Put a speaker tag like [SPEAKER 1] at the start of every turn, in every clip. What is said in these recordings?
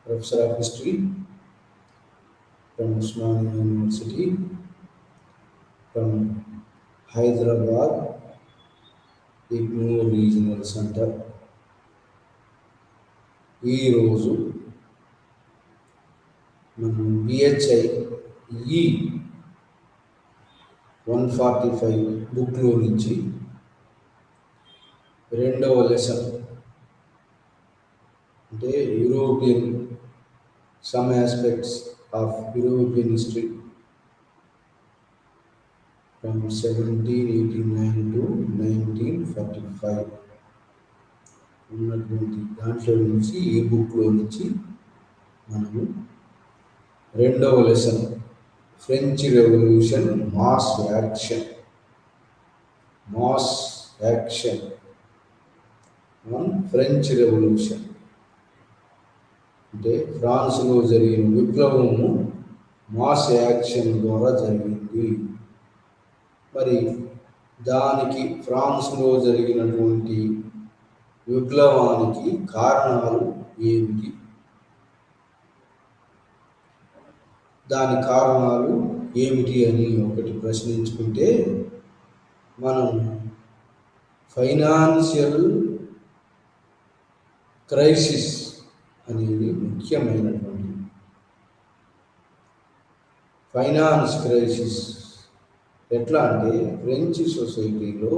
[SPEAKER 1] Professor of History from Usmania University, from Hyderabad, IGNOU Regional Center. ఈరోజు మనం BHI ఈ 145 బుక్లో నుంచి రెండవ లెసన్ అంటే European some aspects of European history from 1789 to 1945 ఉన్నటువంటి దాంట్లో నుంచి ఈ బుక్లో నుంచి మనము రెండవ lesson French revolution mass action French revolution అంటే ఫ్రాన్స్లో జరిగిన విప్లవము మాస్ యాక్షన్ ద్వారా జరిగింది. మరి దానికి ఫ్రాన్స్లో జరిగినటువంటి విప్లవానికి కారణాలు ఏమిటి, దాని కారణాలు ఏమిటి అని ఒకటి ప్రశ్నించుకుంటే మనం ఫైనాన్షియల్ క్రైసిస్ అనేది ముఖ్యమైనటువంటి ఫైనాన్స్ క్రైసిస్. ఎట్లా అంటే ఫ్రెంచ్ సొసైటీలో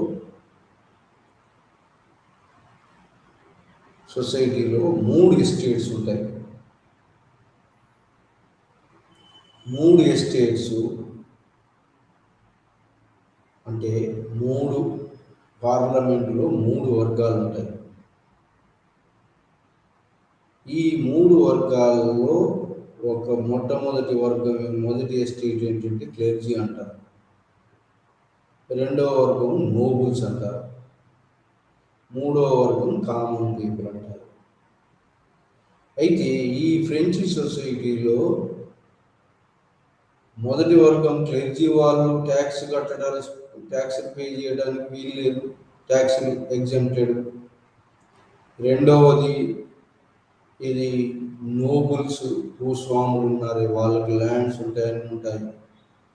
[SPEAKER 1] 3 ఎస్టేట్స్ ఉంటాయి. 3 ఎస్టేట్స్ అంటే 3 పార్లమెంటులో 3 వర్గాలు ఉంటాయి. ఈ 3 వర్గాల్లో ఒక మొట్టమొదటి వర్గం, మొదటి ఎస్టేట్ ఏంటంటే క్లెర్జీ అంటారు, రెండవ వర్గం నోబుల్స్ అంటారు, మూడవ వర్గం కామన్ పీపుల్ అంటారు. అయితే ఈ ఫ్రెంచ్ సొసైటీలో మొదటి వర్గం క్లెర్జీ వాళ్ళు ట్యాక్స్ పే చేయడానికి వీలు లేదు, ట్యాక్స్ ఎగ్జెంప్టెడ్. రెండవది ఇది నోబుల్స్, భూస్వాములు ఉన్నారు, వాళ్ళకి ల్యాండ్స్ ఉంటాయి, అన్నీ ఉంటాయి,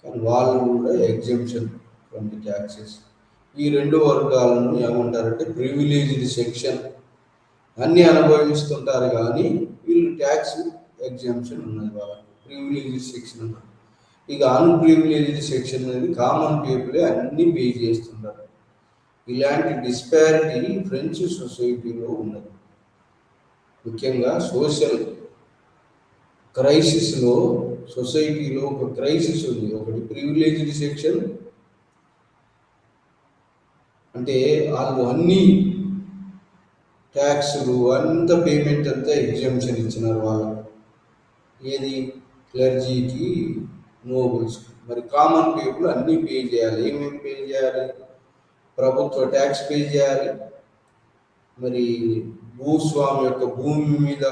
[SPEAKER 1] కానీ వాళ్ళు కూడా ఎగ్జెంప్షన్ ఫ్రమ్ ది ట్యాక్సెస్. ఈ 2 వర్గాలను ఏమంటారంటే ప్రివిలేజ్డ్ సెక్షన్. అన్నీ అనుభవిస్తుంటారు కానీ వీళ్ళు ట్యాక్స్ ఎగ్జామ్షన్ ఉన్నది, వాళ్ళకి ప్రివిలేజ్డ్ సెక్షన్ అన్నారు. ఇక అన్ప్రివిలేజ్డ్ సెక్షన్ అనేది కామన్ పీపులే అన్నీ పే చేస్తున్నారు. ఇలాంటి డిస్పారిటీ ఫ్రెంచ్ సొసైటీలో ఉన్నది. ముఖ్యంగా సోషల్ క్రైసిస్లో సొసైటీలో ఒక క్రైసిస్ ఉంది. ఒకటి ప్రివిలేజ్డ్ సెక్షన్ అంటే వాళ్ళు అన్ని ట్యాక్సులు అంత పేమెంట్ అంతా ఎగ్జామ్షన్ ఇచ్చినారు వాళ్ళకు, ఏది క్లర్జీకి, నోబుల్స్. మరి కామన్ పీపుల్ అన్నీ పే చేయాలి. ఏమేమి పే చేయాలి? ప్రభుత్వ ట్యాక్స్ పే చేయాలి, మరి భూస్వామి యొక్క భూమి మీద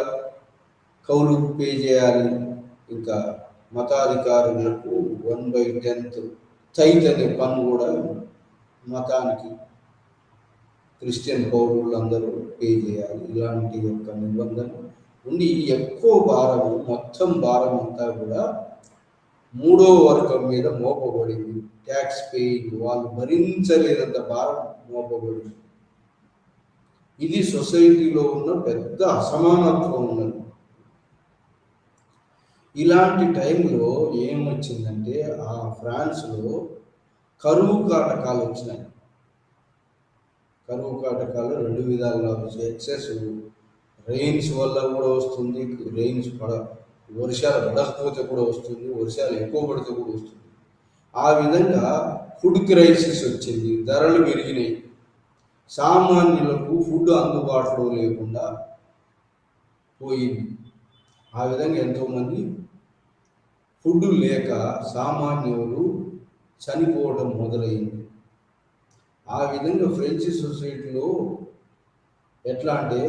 [SPEAKER 1] కౌలుకు పే చేయాలి, ఇంకా మతాధికారులకు 1/10 థైత్ అనే పన్ను కూడా మతానికి క్రిస్టియన్ పౌరులు అందరూ పే చేయాలి. ఇలాంటి యొక్క నిబంధన ఉండి ఎక్కువ భారము, మొత్తం భారం అంతా కూడా 3వ వర్గం మీద మోపబడింది. ట్యాక్స్ పేయింగ్ వాళ్ళు భరించలేనంత భారం మోపబడింది. ఇది సొసైటీలో ఉన్న పెద్ద అసమానత్వం ఉన్నది. ఇలాంటి టైంలో ఏమొచ్చిందంటే ఆ ఫ్రాన్స్లో కరువు కాటకాలు వచ్చినాయి. కరువు కాటకాలు 2 విధాలుగా వచ్చాయి. ఎక్సెస్ రెయిన్స్ వల్ల కూడా వస్తుంది, వర్షాలు పడకపోతే కూడా వస్తుంది, వర్షాలు ఎక్కువ పడితే కూడా వస్తుంది. ఆ విధంగా ఫుడ్ క్రైసిస్ వచ్చింది, ధరలు పెరిగినాయి, సామాన్యులకు ఫుడ్ అందుబాటులో లేకుండా పోయింది. ఆ విధంగా ఎంతోమంది ఫుడ్ లేక సామాన్యులు చనిపోవడం మొదలైంది. ఆ విధంగా ఫ్రెంచ్ సొసైటీలో ఎట్లా అంటే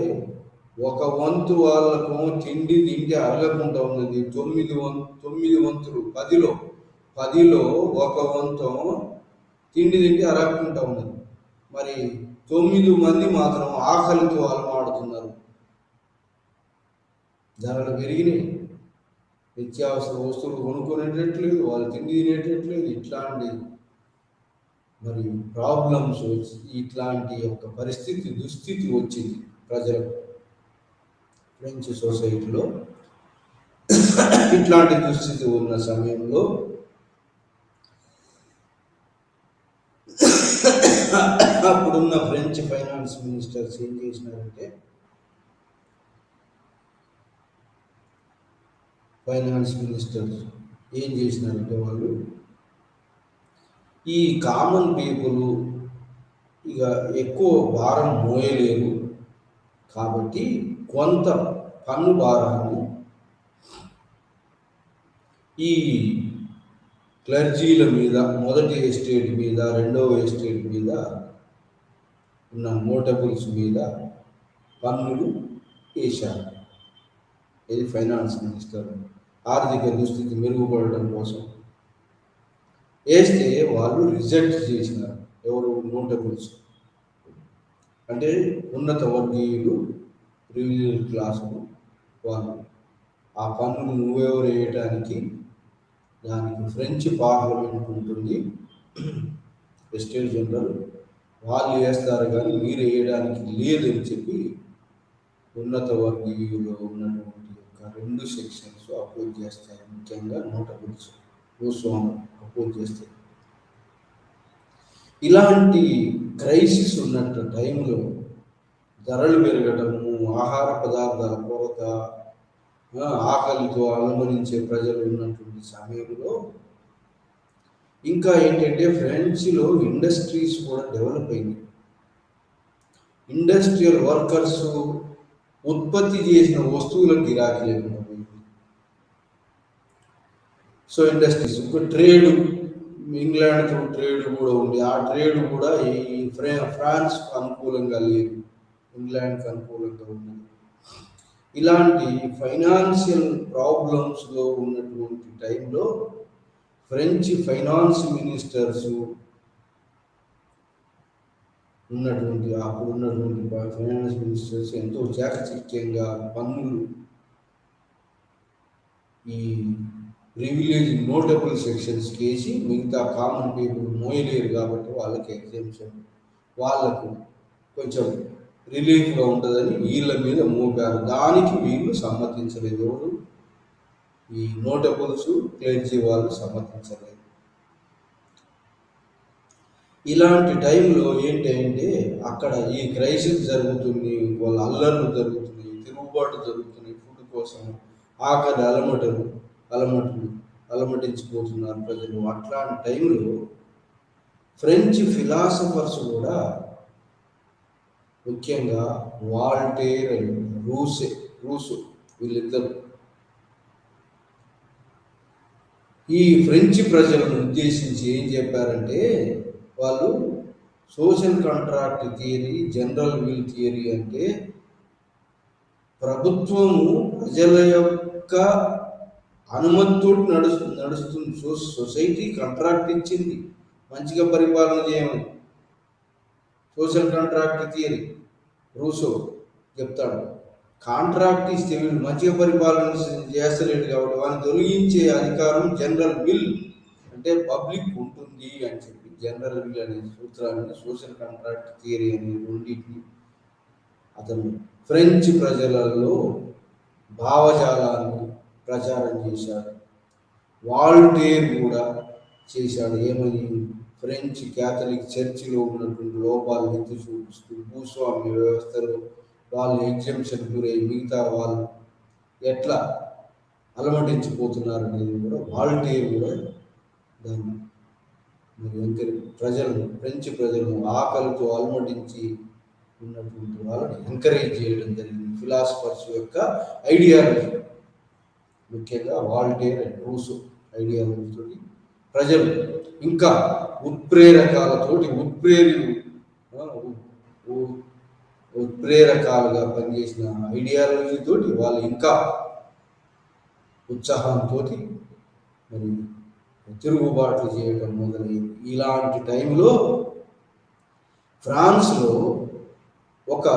[SPEAKER 1] ఒక వంతు వాళ్ళకు తిండి అరగకుండా ఉన్నది. 9 వంతులు 10లో ఒక వంతు తిండి అరగకుండా ఉన్నది. మరి 9 మంది మాత్రం ఆకలితో అలమాడుతున్నారు. ధరలు పెరిగినాయి, నిత్యావసర వస్తువులు కొనుక్కునేటట్లేదు, వాళ్ళు తిండి తినేటట్లేదు. ఇట్లాంటి మరి ప్రాబ్లమ్స్ ఇట్లాంటి ఒక పరిస్థితి దుస్థితి వచ్చింది ప్రజలకు. ఫ్రెంచ్ సొసైటీలో ఇట్లాంటి దుస్థితి ఉన్న సమయంలో అప్పుడున్న ఫ్రెంచ్ ఫైనాన్స్ మినిస్టర్స్ ఏం చేసినారంటే, వాళ్ళు ఈ కామన్ పీపుల్ ఇక ఎక్కువ భారం మోయలేరు కాబట్టి కొంత పన్ను భారాన్ని ఈ క్లర్జీల మీద, మొదటి ఎస్టేట్ మీద, రెండవ ఎస్టేట్ మీద ఉన్న నోటబుల్స్ మీద పన్నులు వేశారు. ఇది ఫైనాన్స్ మినిస్టర్ ఆర్థిక దుస్థితి మెరుగుపడడం కోసం వేస్తే వాళ్ళు రిజెక్ట్ చేసినారు. ఎవరు? నోటబుల్స్ అంటే ఉన్నత వర్గీయులు, ప్రివిలేజ్ క్లాసులు. వాళ్ళు ఆ పన్నులు నువ్వెవరు వేయటానికి దానికి ఫ్రెంచ్ పార్లమెంట్ ఉంటుంది, ఎస్టేట్ జనరల్, వాళ్ళు వేస్తారు కానీ మీరు వేయడానికి లేదని చెప్పి ఉన్నత వర్గీయులో ఉన్నటువంటి యొక్క 2 సెక్షన్స్ అపోజ్ చేస్తాయి. ముఖ్యంగా నోటబుల్స్, భూస్వాములు అపోజ్ చేస్తాయి. ఇలాంటి క్రైసిస్ ఉన్నట్టు టైంలో ధరలు పెరగటము, ఆహార పదార్థాల కొరత, ఆకలితో అలమరించే ప్రజలు ఉన్నటువంటి సమయంలో ఇంకా ఏంటంటే ఫ్రెంచ్లో ఇండస్ట్రీస్ కూడా డెవలప్ అయింది. ఇండస్ట్రియల్ వర్కర్స్ ఉత్పత్తి చేసిన వస్తువులకు గిరాకీ లేకుండా పోయింది. సో ఇండస్ట్రీస్, ఒక ట్రేడ్, ఇంగ్లాండ్తో ట్రేడ్ కూడా ఉంది. ఆ ట్రేడ్ కూడా ఈ ఫ్రాన్స్కు అనుకూలంగా లేదు, ఇంగ్లాండ్కి అనుకూలంగా ఉంది. ఇలాంటి ఫైనాన్షియల్ ప్రాబ్లమ్స్లో ఉన్నటువంటి టైంలో ఫ్రెంచ్ ఫైనాన్స్ మినిస్టర్స్ అప్పుడున్నటువంటి ఫైనాన్స్ మినిస్టర్స్ ఎంతో చాకచక్యంగా పన్నులు ఈ ప్రివిలేజ్ నోటబుల్ సెక్షన్స్కి వేసి మిగతా కామన్ పీపుల్ మోయలేరు కాబట్టి వాళ్ళకి ఎగ్జామ్షన్, వాళ్ళకు కొంచెం రిలీఫ్గా ఉంటుందని వీళ్ళ మీద మోపారు. దానికి వీళ్ళు సమ్మతించలేదు. ఎవరు? ఈ నోటబుల్స్, క్లెర్జీ వాళ్ళు సమ్మతించలేదు. ఇలాంటి టైంలో ఏంటంటే అక్కడ ఈ క్రైసిస్ జరుగుతుంది, వాళ్ళ అల్లర్లు జరుగుతున్నాయి, తిరుగుబాటు జరుగుతున్నాయి, ఫుడ్ కోసం ఆకలి అలమటించిపోతున్నారు ప్రజలు. అట్లాంటి టైంలో ఫ్రెంచ్ ఫిలాసఫర్స్ కూడా, ముఖ్యంగా వాల్టేర్ అండ్ రూసో వీళ్ళిద్దరు ఈ ఫ్రెంచ్ ప్రజలను ఉద్దేశించి ఏం చెప్పారంటే, వాళ్ళు social contract theory, general will theory అంటే ప్రభుత్వము ప్రజల యొక్క అనుమతితో నడుస్తుంది. సొసైటీ కాంట్రాక్ట్ ఇచ్చింది మంచిగా పరిపాలన చేయమని. సోషల్ కాంట్రాక్ట్ థియరీ రూసో చెప్తాడు. కాంట్రాక్ట్ ఇస్తే వీళ్ళు మంచిగా పరిపాలన చేస్తలేడు కాబట్టి వాళ్ళని తొలగించే అధికారం జనరల్ విల్ అంటే పబ్లిక్ ఉంటుంది అని చెప్పి జనరల్ విల్ అనే సూత్రాన్ని, సోషల్ కాంట్రాక్ట్ థియరీ అనే రెండింటిని అతను ఫ్రెంచ్ ప్రజలలో భావజాలాన్ని ప్రచారం చేశాడు. వాల్టేర్ కూడా చేశాడు. ఏమని? ఫ్రెంచ్ క్యాథలిక్ చర్చిలో ఉన్నటువంటి లోపాలు ఎత్తి చూపిస్తూ భూస్వామ్య వ్యవస్థలో వాళ్ళు ఎగ్జంప్షన్ గురై మిగతా వాళ్ళు ఎట్లా అలమటించిపోతున్నారు అనేది కూడా వాల్టేర్ కూడా దాన్ని ఫ్రెంచ్ ప్రజలను ఆకలితో అలమటించి ఉన్నటువంటి వాళ్ళని ఎంకరేజ్ చేయడం జరిగింది. ఫిలాసఫర్స్ యొక్క ఐడియాలజీ, ముఖ్యంగా వాల్టేర్ అండ్ రూసో ఐడియాలజీతో ప్రజలు ఇంకా ఉత్ప్రేరకాలుగా పనిచేసిన ఐడియాలజీతో వాళ్ళు ఇంకా ఉత్సాహంతో మరి తిరుగుబాట్లు చేయడం మొదలైంది. ఇలాంటి టైంలో ఫ్రాన్స్లో ఒక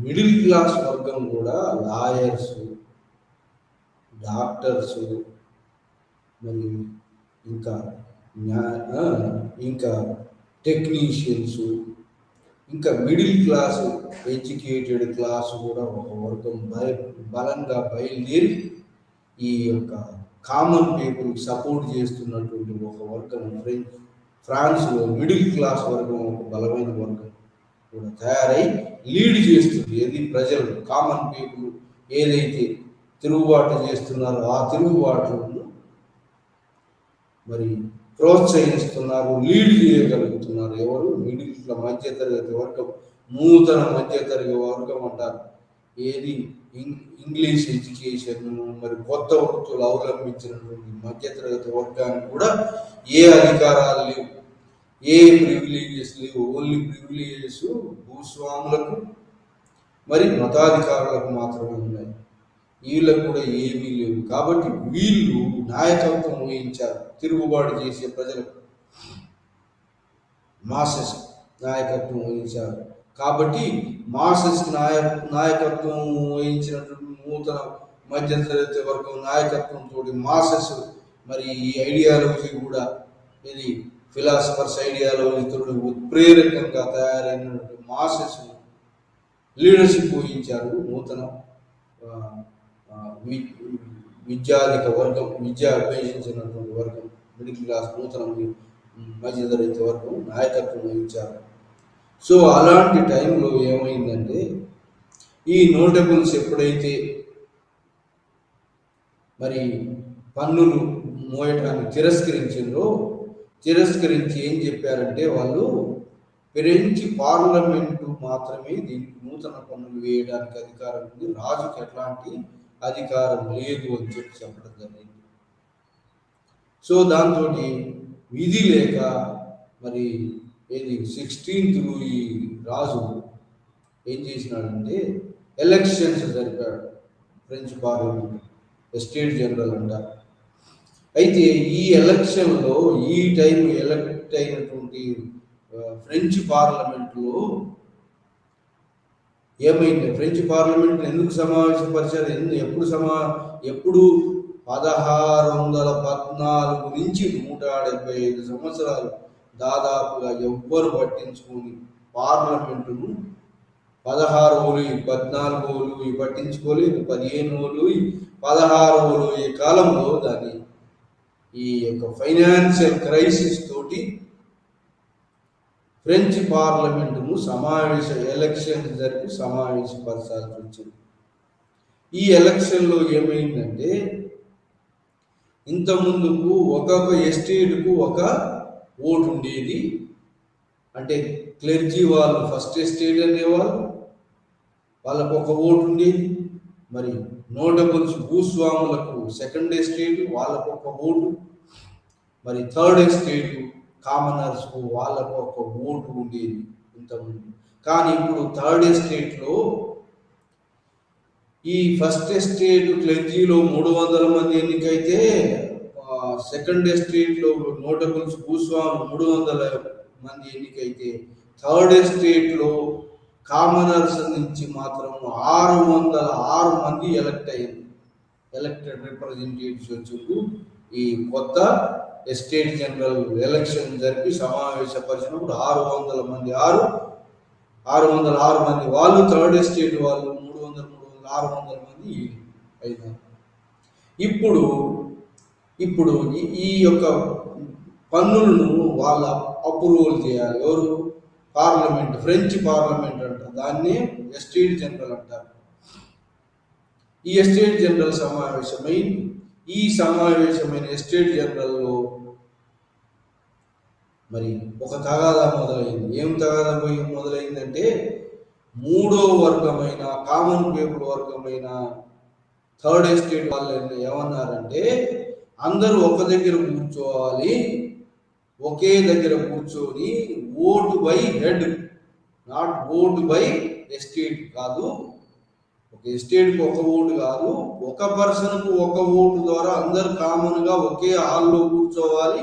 [SPEAKER 1] మిడిల్ క్లాస్ వర్గం కూడా, లాయర్స్, డాక్టర్స్, మరి ఇంకా ఇంకా టెక్నీషియన్స్, ఇంకా మిడిల్ క్లాస్, ఎడ్యుకేటెడ్ క్లాస్ కూడా ఒక వర్గం బలంగా బయలుదేరి ఈ యొక్క కామన్ పీపుల్ సపోర్ట్ చేస్తున్నటువంటి ఒక వర్గం ఫ్రాన్స్లో మిడిల్ క్లాస్ వర్గం, ఒక బలమైన వర్గం కూడా తయారై లీడ్ చేస్తుంది. ఏది ప్రజలు, కామన్ పీపుల్ ఏదైతే తిరుగుబాటు చేస్తున్నారో ఆ తిరుగుబాటును మరి ప్రోత్సహిస్తున్నారు, లీడ్ చేయగలుగుతున్నారు. ఎవరు? మిడిల్ మధ్యతరగతి వర్గం, నూతన మధ్యతరగతి వర్గం అంటారు. ఏది? ఇంగ్లీష్ ఎడ్యుకేషన్, మరి కొత్త వృత్తులు అవలంబించినటువంటి మధ్యతరగతి వర్గానికి కూడా ఏ అధికారాలు లేవు, ఏ ప్రివిలేజెస్ లేవు. ఓన్లీ ప్రివిలేజెస్ భూస్వాములకు మరి మతాధికారులకు మాత్రమే ఉన్నాయి. వీళ్ళకు కూడా ఏమీ లేవు. కాబట్టి వీళ్ళు నాయకత్వం వహించారు తిరుగుబాటు చేసే ప్రజలకు, మాసెస్ నాయకత్వం వహించారు. కాబట్టి మాసెస్ నాయకత్వం వహించినటువంటి నూతన మధ్యతరగతి వర్గం నాయకత్వంతో మాసెస్ మరి ఈ ఐడియాలజీ కూడా, ఇది ఫిలాసఫర్స్ ఐడియాలజీతో ఉత్ప్రేరకంగా తయారైనటువంటి మాసెస్ లీడర్షిప్ వహించారు. నూతన విద్యాధిక వర్గం, విద్య అభ్యసించినటువంటి వర్గం, మిడిల్ క్లాస్, నూతన మధ్యతరగతి వర్గం నాయకత్వం వహించారు. సో అలాంటి టైంలో ఏమైందంటే, ఈ నోటబుల్స్ ఎప్పుడైతే మరి పన్నులు మోయటాన్ని తిరస్కరించి ఏం చెప్పారంటే, వాళ్ళు ఫ్రెంచ్ పార్లమెంటు మాత్రమే దీనికి నూతన పన్నులు వేయడానికి అధికారం ఉంది, రాజుకి ఎట్లాంటి అధికారం లేదు అని చెప్పడం జరిగింది. సో దాంతో విధి లేక మరి 16th లూయి రాజు ఏం చేసినాడంటే elections జరిపాడు. French parliament, estate general అంటారు. అయితే ఈ ఎలక్షన్లో ఈ టైం ఎలక్ట్ అయినటువంటి ఫ్రెంచ్ పార్లమెంట్లో ఏమైంది? ఫ్రెంచ్ పార్లమెంట్ ఎందుకు సమావేశపరిచారు? ఎప్పుడు 1614 నుంచి 175 సంవత్సరాలు దాదాపుగా ఎవ్వరు పట్టించుకొని పార్లమెంటును 16 ఓలు, 14 ఓలు పట్టించుకోలేదు, 15 ఓలు, 16 ఓలు ఈ కాలంలో దాన్ని ఈ యొక్క ఫైనాన్షియల్ క్రైసిస్ తోటి ఫ్రెంచ్ పార్లమెంటును ఎలక్షన్ జరిపి సమావేశపరచాల్సి వచ్చింది. ఈ ఎలక్షన్లో ఏమైందంటే, ఇంతకుముందుకు ఒక్కొక్క ఎస్టేట్కు ఒక ఓటు ఉండేది. అంటే క్లెర్జీ వాళ్ళు ఫస్ట్ ఎస్టేట్ అనేవాళ్ళు, వాళ్ళకు ఒక ఓటు ఉండేది. మరి నోటబుల్స్ భూస్వాములకు సెకండ్ ఎస్టేట్, వాళ్ళకు ఒక ఓటు. మరి థర్డ్ ఎస్టేట్ కామనర్స్కు వాళ్ళకు ఒక ఓటు ఉండేది ఇంతకుముందు. కానీ ఇప్పుడు థర్డ్ ఎస్టేట్లో ఈ ఫస్ట్ ఎస్టేట్ క్లెర్జీలో 300 మంది ఎన్నికైతే, సెకండ్ ఎస్టేట్లో నోటబుల్స్ భూస్వాములు 300 మంది ఎన్నికైతే, థర్డ్ ఎస్టేట్లో కామనర్స్ నుంచి మాత్రం 606 మంది ఎలక్టెడ్ రిప్రజెంటేటివ్స్ వచ్చి ఈ కొత్త ఎస్టేట్ జనరల్ ఎలక్షన్ జరిపి సమావేశపరిచినప్పుడు 606 మంది వాళ్ళు థర్డ్ ఎస్టేట్ వాళ్ళు, 600 మంది అయినారు. ఇప్పుడు ఈ యొక్క పన్నులను వాళ్ళ అప్రూవల్ చేయాలి. ఎవరు? పార్లమెంట్, ఫ్రెంచ్ పార్లమెంట్ అంటారు, దాన్నే ఎస్టేట్ జనరల్ అంటారు. ఈ ఎస్టేట్ జనరల్ సమావేశమైన ఎస్టేట్ జనరల్లో మరి ఒక తగాదా మొదలైంది. ఏం తగాదా మొదలైందంటే, మూడో వర్గమైన కామన్ పీపుల్ వర్గమైన థర్డ్ ఎస్టేట్ వాళ్ళు ఏమన్నారంటే, అందరూ ఒక దగ్గర కూర్చోవాలి, ఒకే దగ్గర కూర్చొని vote by head, not vote by estate కాదు, ఒక ఎస్టేట్కి ఒక ఓటు కాదు, ఒక పర్సన్కు ఒక ఓటు ద్వారా అందరు కామన్గా ఒకే హాల్లో కూర్చోవాలి,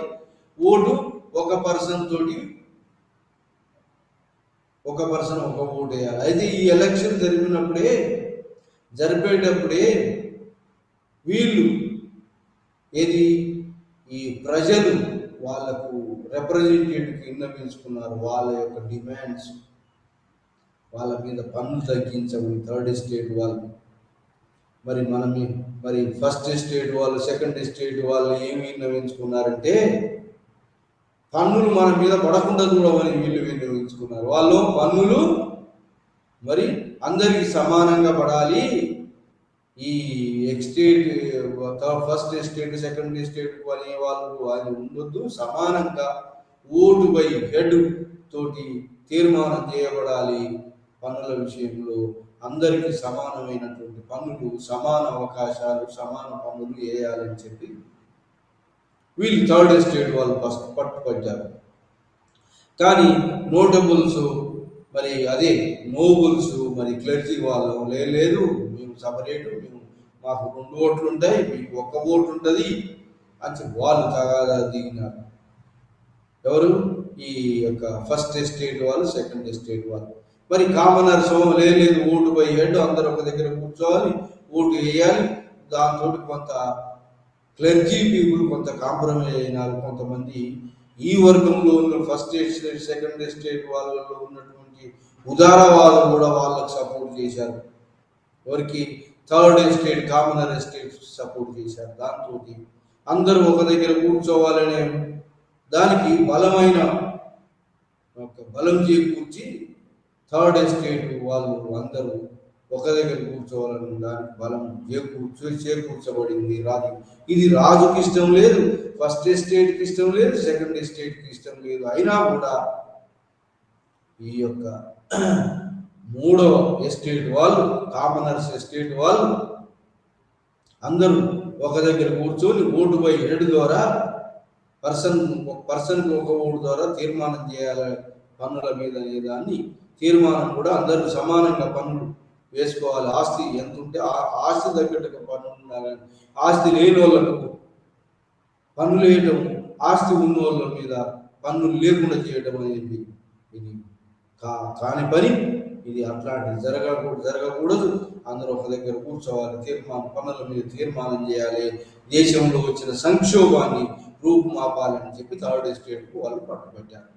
[SPEAKER 1] ఓటు ఒక పర్సన్ తోటి ఒక పర్సన్ ఒక ఓటు వేయాలి. అయితే ఈ ఎలక్షన్ జరిపేటప్పుడే వీళ్ళు ఏది ఈ ప్రజలు వాళ్ళకు రిప్రజెంటేటివ్కి విన్నవించుకున్నారు. వాళ్ళ యొక్క డిమాండ్స్, వాళ్ళ మీద పన్ను తగ్గించమని థర్డ్ ఎస్టేట్ వాళ్ళు. మరి ఫస్ట్ ఎస్టేట్ వాళ్ళు, సెకండ్ ఎస్టేట్ వాళ్ళు ఏమి విన్నవించుకున్నారంటే పన్నులు మన మీద పడకుండా చూడమని వీళ్ళు విన్నవించుకున్నారు. వాళ్ళు పన్నులు మరి అందరికీ సమానంగా పడాలి. ఈ estate first estate second estate అనే వాళ్ళు అది ఉండొద్దు. సమానంగా ఓటు బై హెడ్ తోటి తీర్మానం చేయబడాలి. పన్నుల విషయంలో అందరికీ సమానమైనటువంటి పన్నులు, సమాన అవకాశాలు, సమాన పన్నులు వేయాలని చెప్పి వీళ్ళు థర్డ్ ఎస్టేట్ వాళ్ళు ఫస్ట్ పట్టుపట్టారు. కానీ నోటబుల్స్ మరి అదే నోబుల్స్ మరి క్లర్జీ వాళ్ళు లేదు, మేము సపరేటు, మాకు 2 ఓట్లు ఉంటాయి, మీకు 1 ఓటు ఉంటుంది అని చెప్పి వాళ్ళు తగాదా దిగినారు. ఎవరు? ఈ యొక్క ఫస్ట్ ఎస్టేట్ వాళ్ళు, సెకండ్ ఎస్టేట్ వాళ్ళు. మరి కామనర్స్ లేదు, ఓటు బై హెడ్, అందరూ ఒక దగ్గర కూర్చోవాలి, ఓటు వేయాలి. దాంతో కొంత క్లర్జీ పీపుల్ కొంత కాంప్రమైజ్ అయినారు. కొంతమంది ఈ వర్గంలో ఉన్న ఫస్ట్ ఎస్టేట్ సెకండ్ ఎస్టేట్ వాళ్ళలో ఉన్నటువంటి ఉదారవాదం కూడా వాళ్ళకు సపోర్ట్ చేశారు. ఎవరికి? Third estate, commoner estate support చేశారు. దాంతో అందరూ ఒక దగ్గర కూర్చోవాలనే దానికి బలమైన బలం చేకూర్చి థర్డ్ ఎస్టేట్ వాళ్ళు అందరూ ఒక దగ్గర కూర్చోవాలని దానికి బలం చేకూర్చబడింది. ఇది రాజుకి ఇష్టం లేదు, ఫస్ట్ ఎస్టేట్కి ఇష్టం లేదు, సెకండ్ ఎస్టేట్కి ఇష్టం లేదు. అయినా కూడా ఈ యొక్క 3వ ఎస్టేట్ వాళ్ళు, కామనర్స్ ఎస్టేట్ వాళ్ళు అందరూ ఒక దగ్గర కూర్చొని ఓటు బై హెడ్ ద్వారా పర్సన్కి 1 ఓటు ద్వారా తీర్మానం చేయాలి పన్నుల మీద అనే దాన్ని. తీర్మానం కూడా అందరూ సమానంగా పన్నులు వేసుకోవాలి. ఆస్తి ఎంత ఉంటే ఆస్తి తగ్గట్టుగా పన్ను ఉండాలని, ఆస్తి లేని వాళ్ళకు పన్నులు వేయటం, ఆస్తి ఉన్న వాళ్ళ మీద పన్నులు లేకుండా చేయడం అనేది ఇది కాని పని. ఇది అట్లాంటిది జరగకూడదు. అందరూ ఒక దగ్గర కూర్చోవాలి, పన్నుల మీద తీర్మానం చేయాలి, దేశంలో వచ్చిన సంక్షోభాన్ని రూపుమాపాలని చెప్పి థర్డ్ ఎస్టేట్కు వాళ్ళు పట్టుబట్టారు.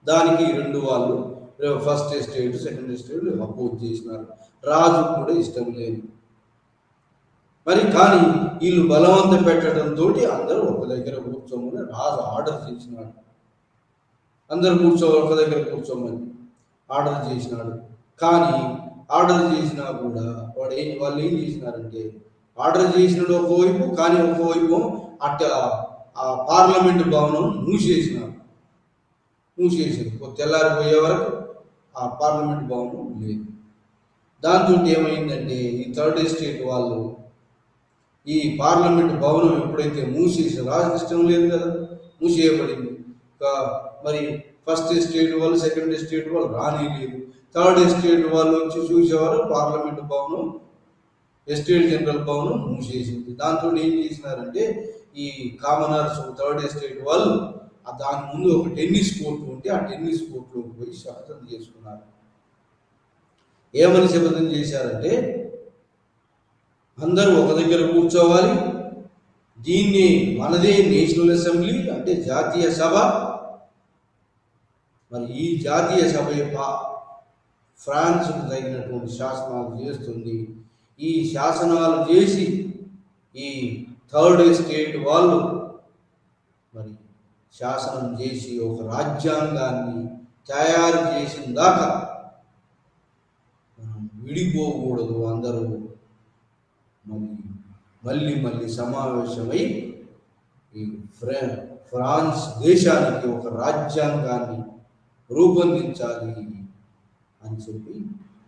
[SPEAKER 1] దానికి 2 వాళ్ళు, first estate second estate oppose చేసినారు. రాజు కూడా ఇష్టం లేదు. మరి కానీ వీళ్ళు బలవంత పెట్టడంతో అందరూ ఒక దగ్గర కూర్చోమని రాజు ఆర్డర్ చేసినాడు. అందరూ ఒక దగ్గర కూర్చోమని ఆర్డర్ చేసినాడు. కానీ ఆర్డర్ చేసినా కూడా వాళ్ళు ఏం చేసినారంటే, ఆర్డర్ చేసినాడు ఒకవైపు, కానీ ఒకవైపు ఆ పార్లమెంట్ భవనం మూసేసారు. తెల్లారిపోయే వరకు ఆ పార్లమెంట్ భవనం లేదు. దాంతో ఏమైందంటే ఈ థర్డ్ ఎస్టేట్ వాళ్ళు ఈ పార్లమెంట్ భవనం ఎప్పుడైతే మూసేసారో, రాజుకి ఇష్టం లేదు కదా, మూసేయబడింది. మరి ఫస్ట్ ఎస్టేట్ వాళ్ళు, సెకండ్ ఎస్టేట్ వాళ్ళు రానిలేదు. థర్డ్ ఎస్టేట్ వాళ్ళు వచ్చి చూసేవారు పార్లమెంట్ భవనం, ఎస్టేట్ జనరల్ భవనం మూసేసింది. దాంతో ఏం చేసినారంటే ఈ కామనర్స్, థర్డ్ ఎస్టేట్ వాళ్ళు దాని ముందు ఒక టెన్నిస్ కోర్టు ఉంటే ఆ టెన్నిస్ కోర్టులోకి పోయి శపథం చేసుకున్నారు. ఏమని శపథం చేశారంటే, అందరూ ఒక దగ్గర కూర్చోవాలి, దీన్ని మనదే నేషనల్ అసెంబ్లీ అంటే జాతీయ సభ. మరి ఈ జాతీయ సభ ఫ్రాన్స్కు తగినటువంటి శాసనాలు చేస్తుంది. ఈ శాసనాలు చేసి ఈ థర్డ్ ఎస్టేట్ వాళ్ళు మరి శాసనం చేసి ఒక రాజ్యాంగాన్ని తయారు చేసిన దాకా మనం విడిపోకూడదు. అందరూ మళ్ళీ సమావేశమై ఈ ఫ్రాన్స్ దేశానికి ఒక రాజ్యాంగాన్ని రూపొందించాలి అని చెప్పి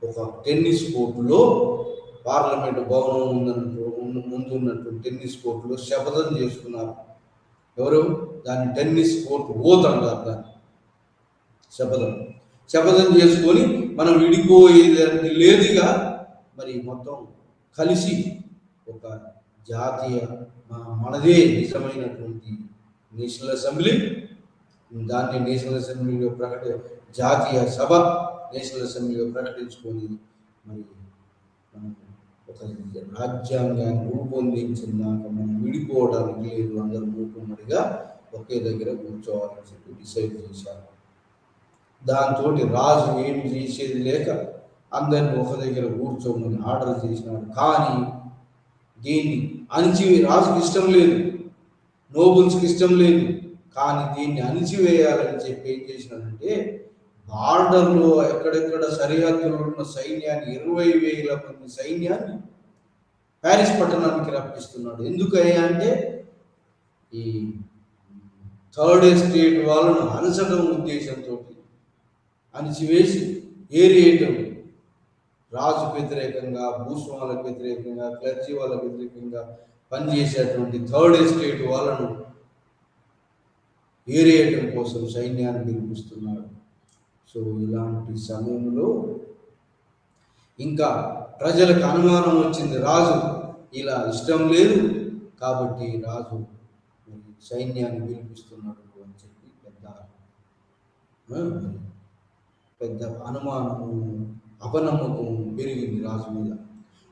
[SPEAKER 1] ఒక టెన్నిస్ కోర్టులో, పార్లమెంట్ భవనం ముందు ఉన్నటువంటి టెన్నిస్ కోర్టులో శపథం చేసుకున్నారు. ఎవరు? దాన్ని టెన్నిస్ కోర్టు ఓత్ అంటారు. దాన్ని శపథం చేసుకొని మనం విడిపోయేదానికి లేదుగా మరి మొత్తం కలిసి ఒక జాతీయ మనదే నిజమైనటువంటి నేషనల్ అసెంబ్లీ, దాన్ని నేషనల్ అసెంబ్లీలో జాతీయ సభ నేషనల్ అసెంబ్లీలో ప్రకటించుకొని మరి మనం ఒక ఒక రాజ్యాంగాన్ని రూపొందించినాక మనం విడిపోవడానికి లేదు, అందరూ మూకుమ్మడిగా ఒకే దగ్గర కూర్చోవాలని చెప్పి డిసైడ్ చేశారు. దాంతో రాజు ఏం చేసేది లేక అందరిని ఒక దగ్గర కూర్చోమని ఆర్డర్ చేసినాడు. కానీ దీన్ని రాజుకి ఇష్టం లేదు, నోబుల్స్కి ఇష్టం లేదు. కానీ దీన్ని అణిచివేయాలని చెప్పి ఏం చేసినాడంటే బార్డర్లో ఎక్కడెక్కడ సరిహద్దులో ఉన్న సైన్యాన్ని 20,000 మంది సైన్యాన్ని ప్యారిస్ పట్టణానికి రప్పిస్తున్నాడు. ఎందుకయ్యా అంటే ఈ థర్డ్ ఎస్టేట్ వాళ్ళను అణచడం ఉద్దేశంతో, అణిచివేసి ఏరియేయటం, రాజుకు వ్యతిరేకంగా, భూస్వాములకు వ్యతిరేకంగా, క్లర్జీ వాళ్ళకు వ్యతిరేకంగా పనిచేసేటువంటి థర్డ్ ఎస్టేట్ వాళ్ళను ఏరియేయటం కోసం సైన్యాన్ని పిలిపిస్తున్నాడు. సో ఇలాంటి సమయంలో ఇంకా ప్రజలకు అనుమానం వచ్చింది, రాజు ఇలా ఇష్టం లేదు కాబట్టి రాజు సైన్యాన్ని పిలిపిస్తున్నాడు అని చెప్పి పెద్ద అనుమానము, అపనమ్మకం పెరిగింది రాజు మీద.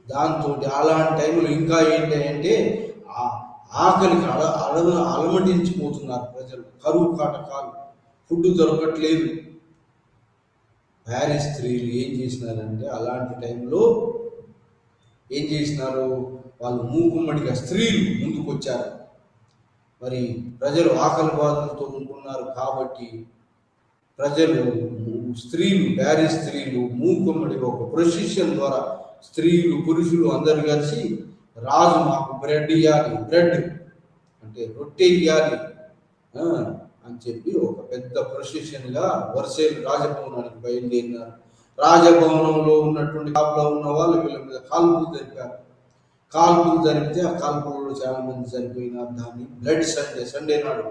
[SPEAKER 1] దాంతో అలాంటి టైంలో ఇంకా ఏంటంటే ఆకలికి అలమటించిపోతున్నారు ప్రజలు, కరువు కాటకాలు, ఫుడ్ దొరకట్లేదు. ప్యారిస్ స్త్రీలు ఏం చేసినారంటే అలాంటి టైంలో ఏం చేసినారు, వాళ్ళు మూకుమ్మడిగా స్త్రీలు ముందుకు వచ్చారు. మరి ప్రజలు ఆకలి బాధలతో ఉంటున్నారు కాబట్టి ప్యారిస్ స్త్రీలు మూకుమ్మడిగా ఒక ప్రొసిషన్ ద్వారా స్త్రీలు పురుషులు అందరు కలిసి రాజు మాకు బ్రెడ్ ఇవ్వాలి, బ్రెడ్ అంటే రొట్టె ఇవ్వాలి అని చెప్పి ఒక పెద్ద ప్రొసిషన్గా వర్సేల్ రాజభవనానికి బయలుదేరినారు. రాజభవనంలో ఉన్నటువంటి కాపులో ఉన్న వాళ్ళు వీళ్ళ మీద కాల్పులు జరిపారు. కాల్పులు జరిపితే ఆ కాల్పులలో చాలా మంది చనిపోయినారు. దాన్ని బ్లడ్ సండే నాడు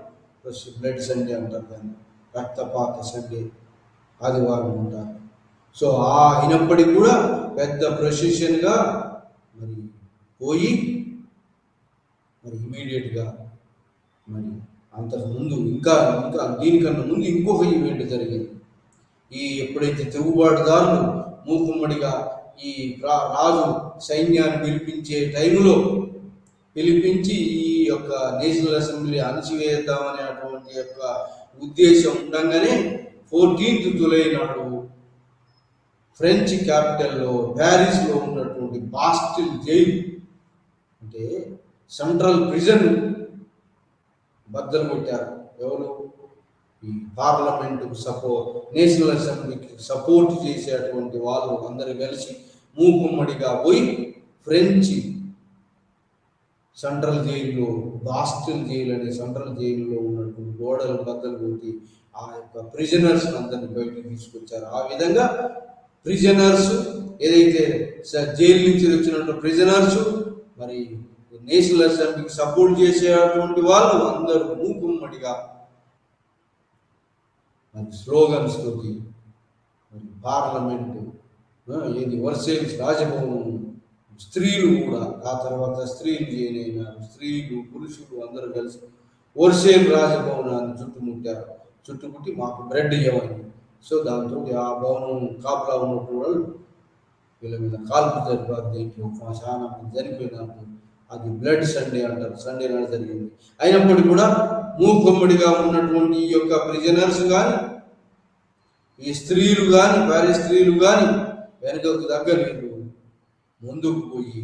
[SPEAKER 1] బ్లడ్ సండే అంటారు, దాన్ని రక్తపాత సండే, ఆదివారం ఉంటారు. సో అయినప్పటికీ కూడా పెద్ద ప్రొసిషన్గా మరి పోయి మరి ఇమీడియట్గా మరి అంతకుముందు ఇంకా దీనికన్నా ముందు ఇంకొక ఈవెంట్ జరిగింది. ఎప్పుడైతే తిరుగుబాటుదారులు మూకుమ్మడిగా ఈ రాజు సైన్యాన్ని పిలిపించి ఈ యొక్క నేషనల్ అసెంబ్లీ అణచివేద్దామనేటువంటి యొక్క ఉద్దేశం ఉండగానే 14th జూలై నాడు ఫ్రెంచ్ క్యాపిటల్లో ప్యారిస్లో ఉన్నటువంటి బాస్టిల్ జైలు అంటే సెంట్రల్ ప్రిజన్ బద్దలు కొట్టారు. ఎవరు? ఈ పార్లమెంటుకు నేషనల్ అసెంబ్లీకి సపోర్ట్ చేసేటువంటి వాళ్ళు అందరూ కలిసి మూకుమ్మడిగా పోయి ఫ్రెంచ్ సెంట్రల్ జైల్లో, బాస్టిల్ జైలు అనే సెంట్రల్ జైలులో ఉన్నటువంటి గోడలు బద్దలు కొట్టి ఆ యొక్క ప్రిజనర్స్ అందరిని బయటకు తీసుకొచ్చారు. ఆ విధంగా ప్రిజనర్స్ ఏదైతే జైలు నుంచి వచ్చినటువంటి ప్రిజనర్స్ మరి నేషనల్ అసెంబ్లీకి సపోర్ట్ చేసేటువంటి వాళ్ళు అందరూ మూకుమ్మడిగా మరి స్లోగన్స్ తోటి మరి పార్లమెంటు వర్సేల్స్ రాజభవనం, స్త్రీలు కూడా ఆ తర్వాత స్త్రీలు జాయిన్ అయినారు. స్త్రీలు పురుషులు అందరూ కలిసి వర్సేల్ రాజభవనాన్ని చుట్టుముట్టి మాకు బ్రెడ్ ఇవ్వమని. సో దాంతో ఆ భవనం కాపులా ఉన్నప్పుడు వాళ్ళు వీళ్ళ మీద కాల్పు జరిపారు. దీంట్లో చాలా మంది చనిపోయినారు. అది బ్లడ్ సండే అంటారు, సండే నాడు జరిగింది. అయినప్పటికీ కూడా మూకుమ్మడిగా ఉన్నటువంటి ఈ యొక్క ప్రిజనర్స్ కానీ, ఈ స్త్రీలు కానీ, ప్యారిస్ స్త్రీలు కానీ వెనుకకు దగ్గరలేదు, ముందుకు పోయి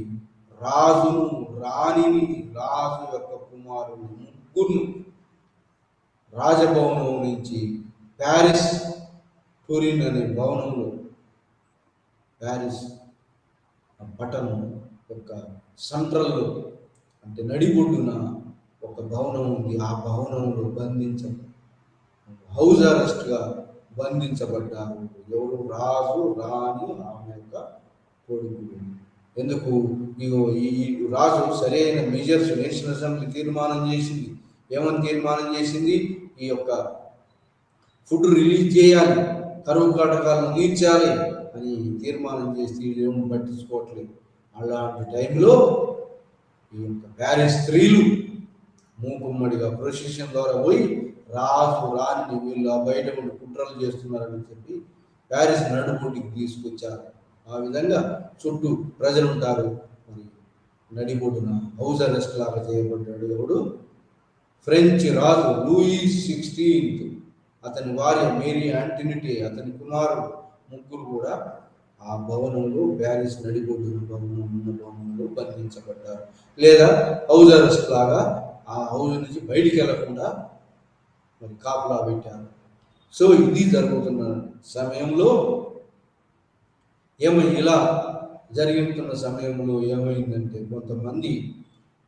[SPEAKER 1] రాజును, రాణిని, రాజు యొక్క కుమారుడు ముగ్గురు రాజభవనం నుంచి ప్యారిస్ టూరిన్ అనే భవనంలో, ప్యారిస్ పట్టణం యొక్క సెంట్రల్లో అంటే నడిబొడ్డున ఒక భవనం ఉంది. ఆ భవనంలో హౌస్ అరెస్ట్గా బంధించబడ్డారు. ఎవరు? రాజు, రాణి, ఆమె యొక్క కొడుకులు. ఎందుకు? ఈ రాజు సరైన మెజర్స్ నేషనల్ అసెంబ్లీ తీర్మానం చేసింది. ఏమని తీర్మానం చేసింది? ఈ యొక్క ఫుడ్ రిలీజ్ చేయాలి, కరువు కాటకాలను తీర్చాలి అని తీర్మానం చేసి ఏమో పట్టించుకోవట్లేదు. అలాంటి టైంలో ఈ యొక్క ప్యారిస్ స్త్రీలు మూకుమ్మడిగా ప్రొసిషన్ ద్వారా పోయి రాజు, రాణిని వీళ్ళు బయట ఉండి కుట్రలు చేస్తున్నారని చెప్పి ప్యారిస్ నడుముడికి తీసుకొచ్చారు. ఆ విధంగా చుట్టూ ప్రజలు ఉంటారు, నడిబొడ్డున హౌస్ అరెస్ట్ లాగా చేయబడ్డాడు. ఎవడు? ఫ్రెంచ్ రాజు లూయిస్ 16th, అతని భార్య మేరీ యాంటోనిటీ, అతని కుమారుడు, ముగ్గురు కూడా ఆ భవనంలో, ప్యారిస్ నడిబొడ్డున భవనంలో బంధించబడ్డారు. లేదా హౌస్ అరెస్ట్ లాగా ఆ హౌస్ నుంచి బయటికి వెళ్లకుండా మరి కాపులా పెట్టారు. సో ఇది జరుగుతున్న సమయంలో ఇలా జరుగుతున్న సమయంలో ఏమైందంటే, కొంతమంది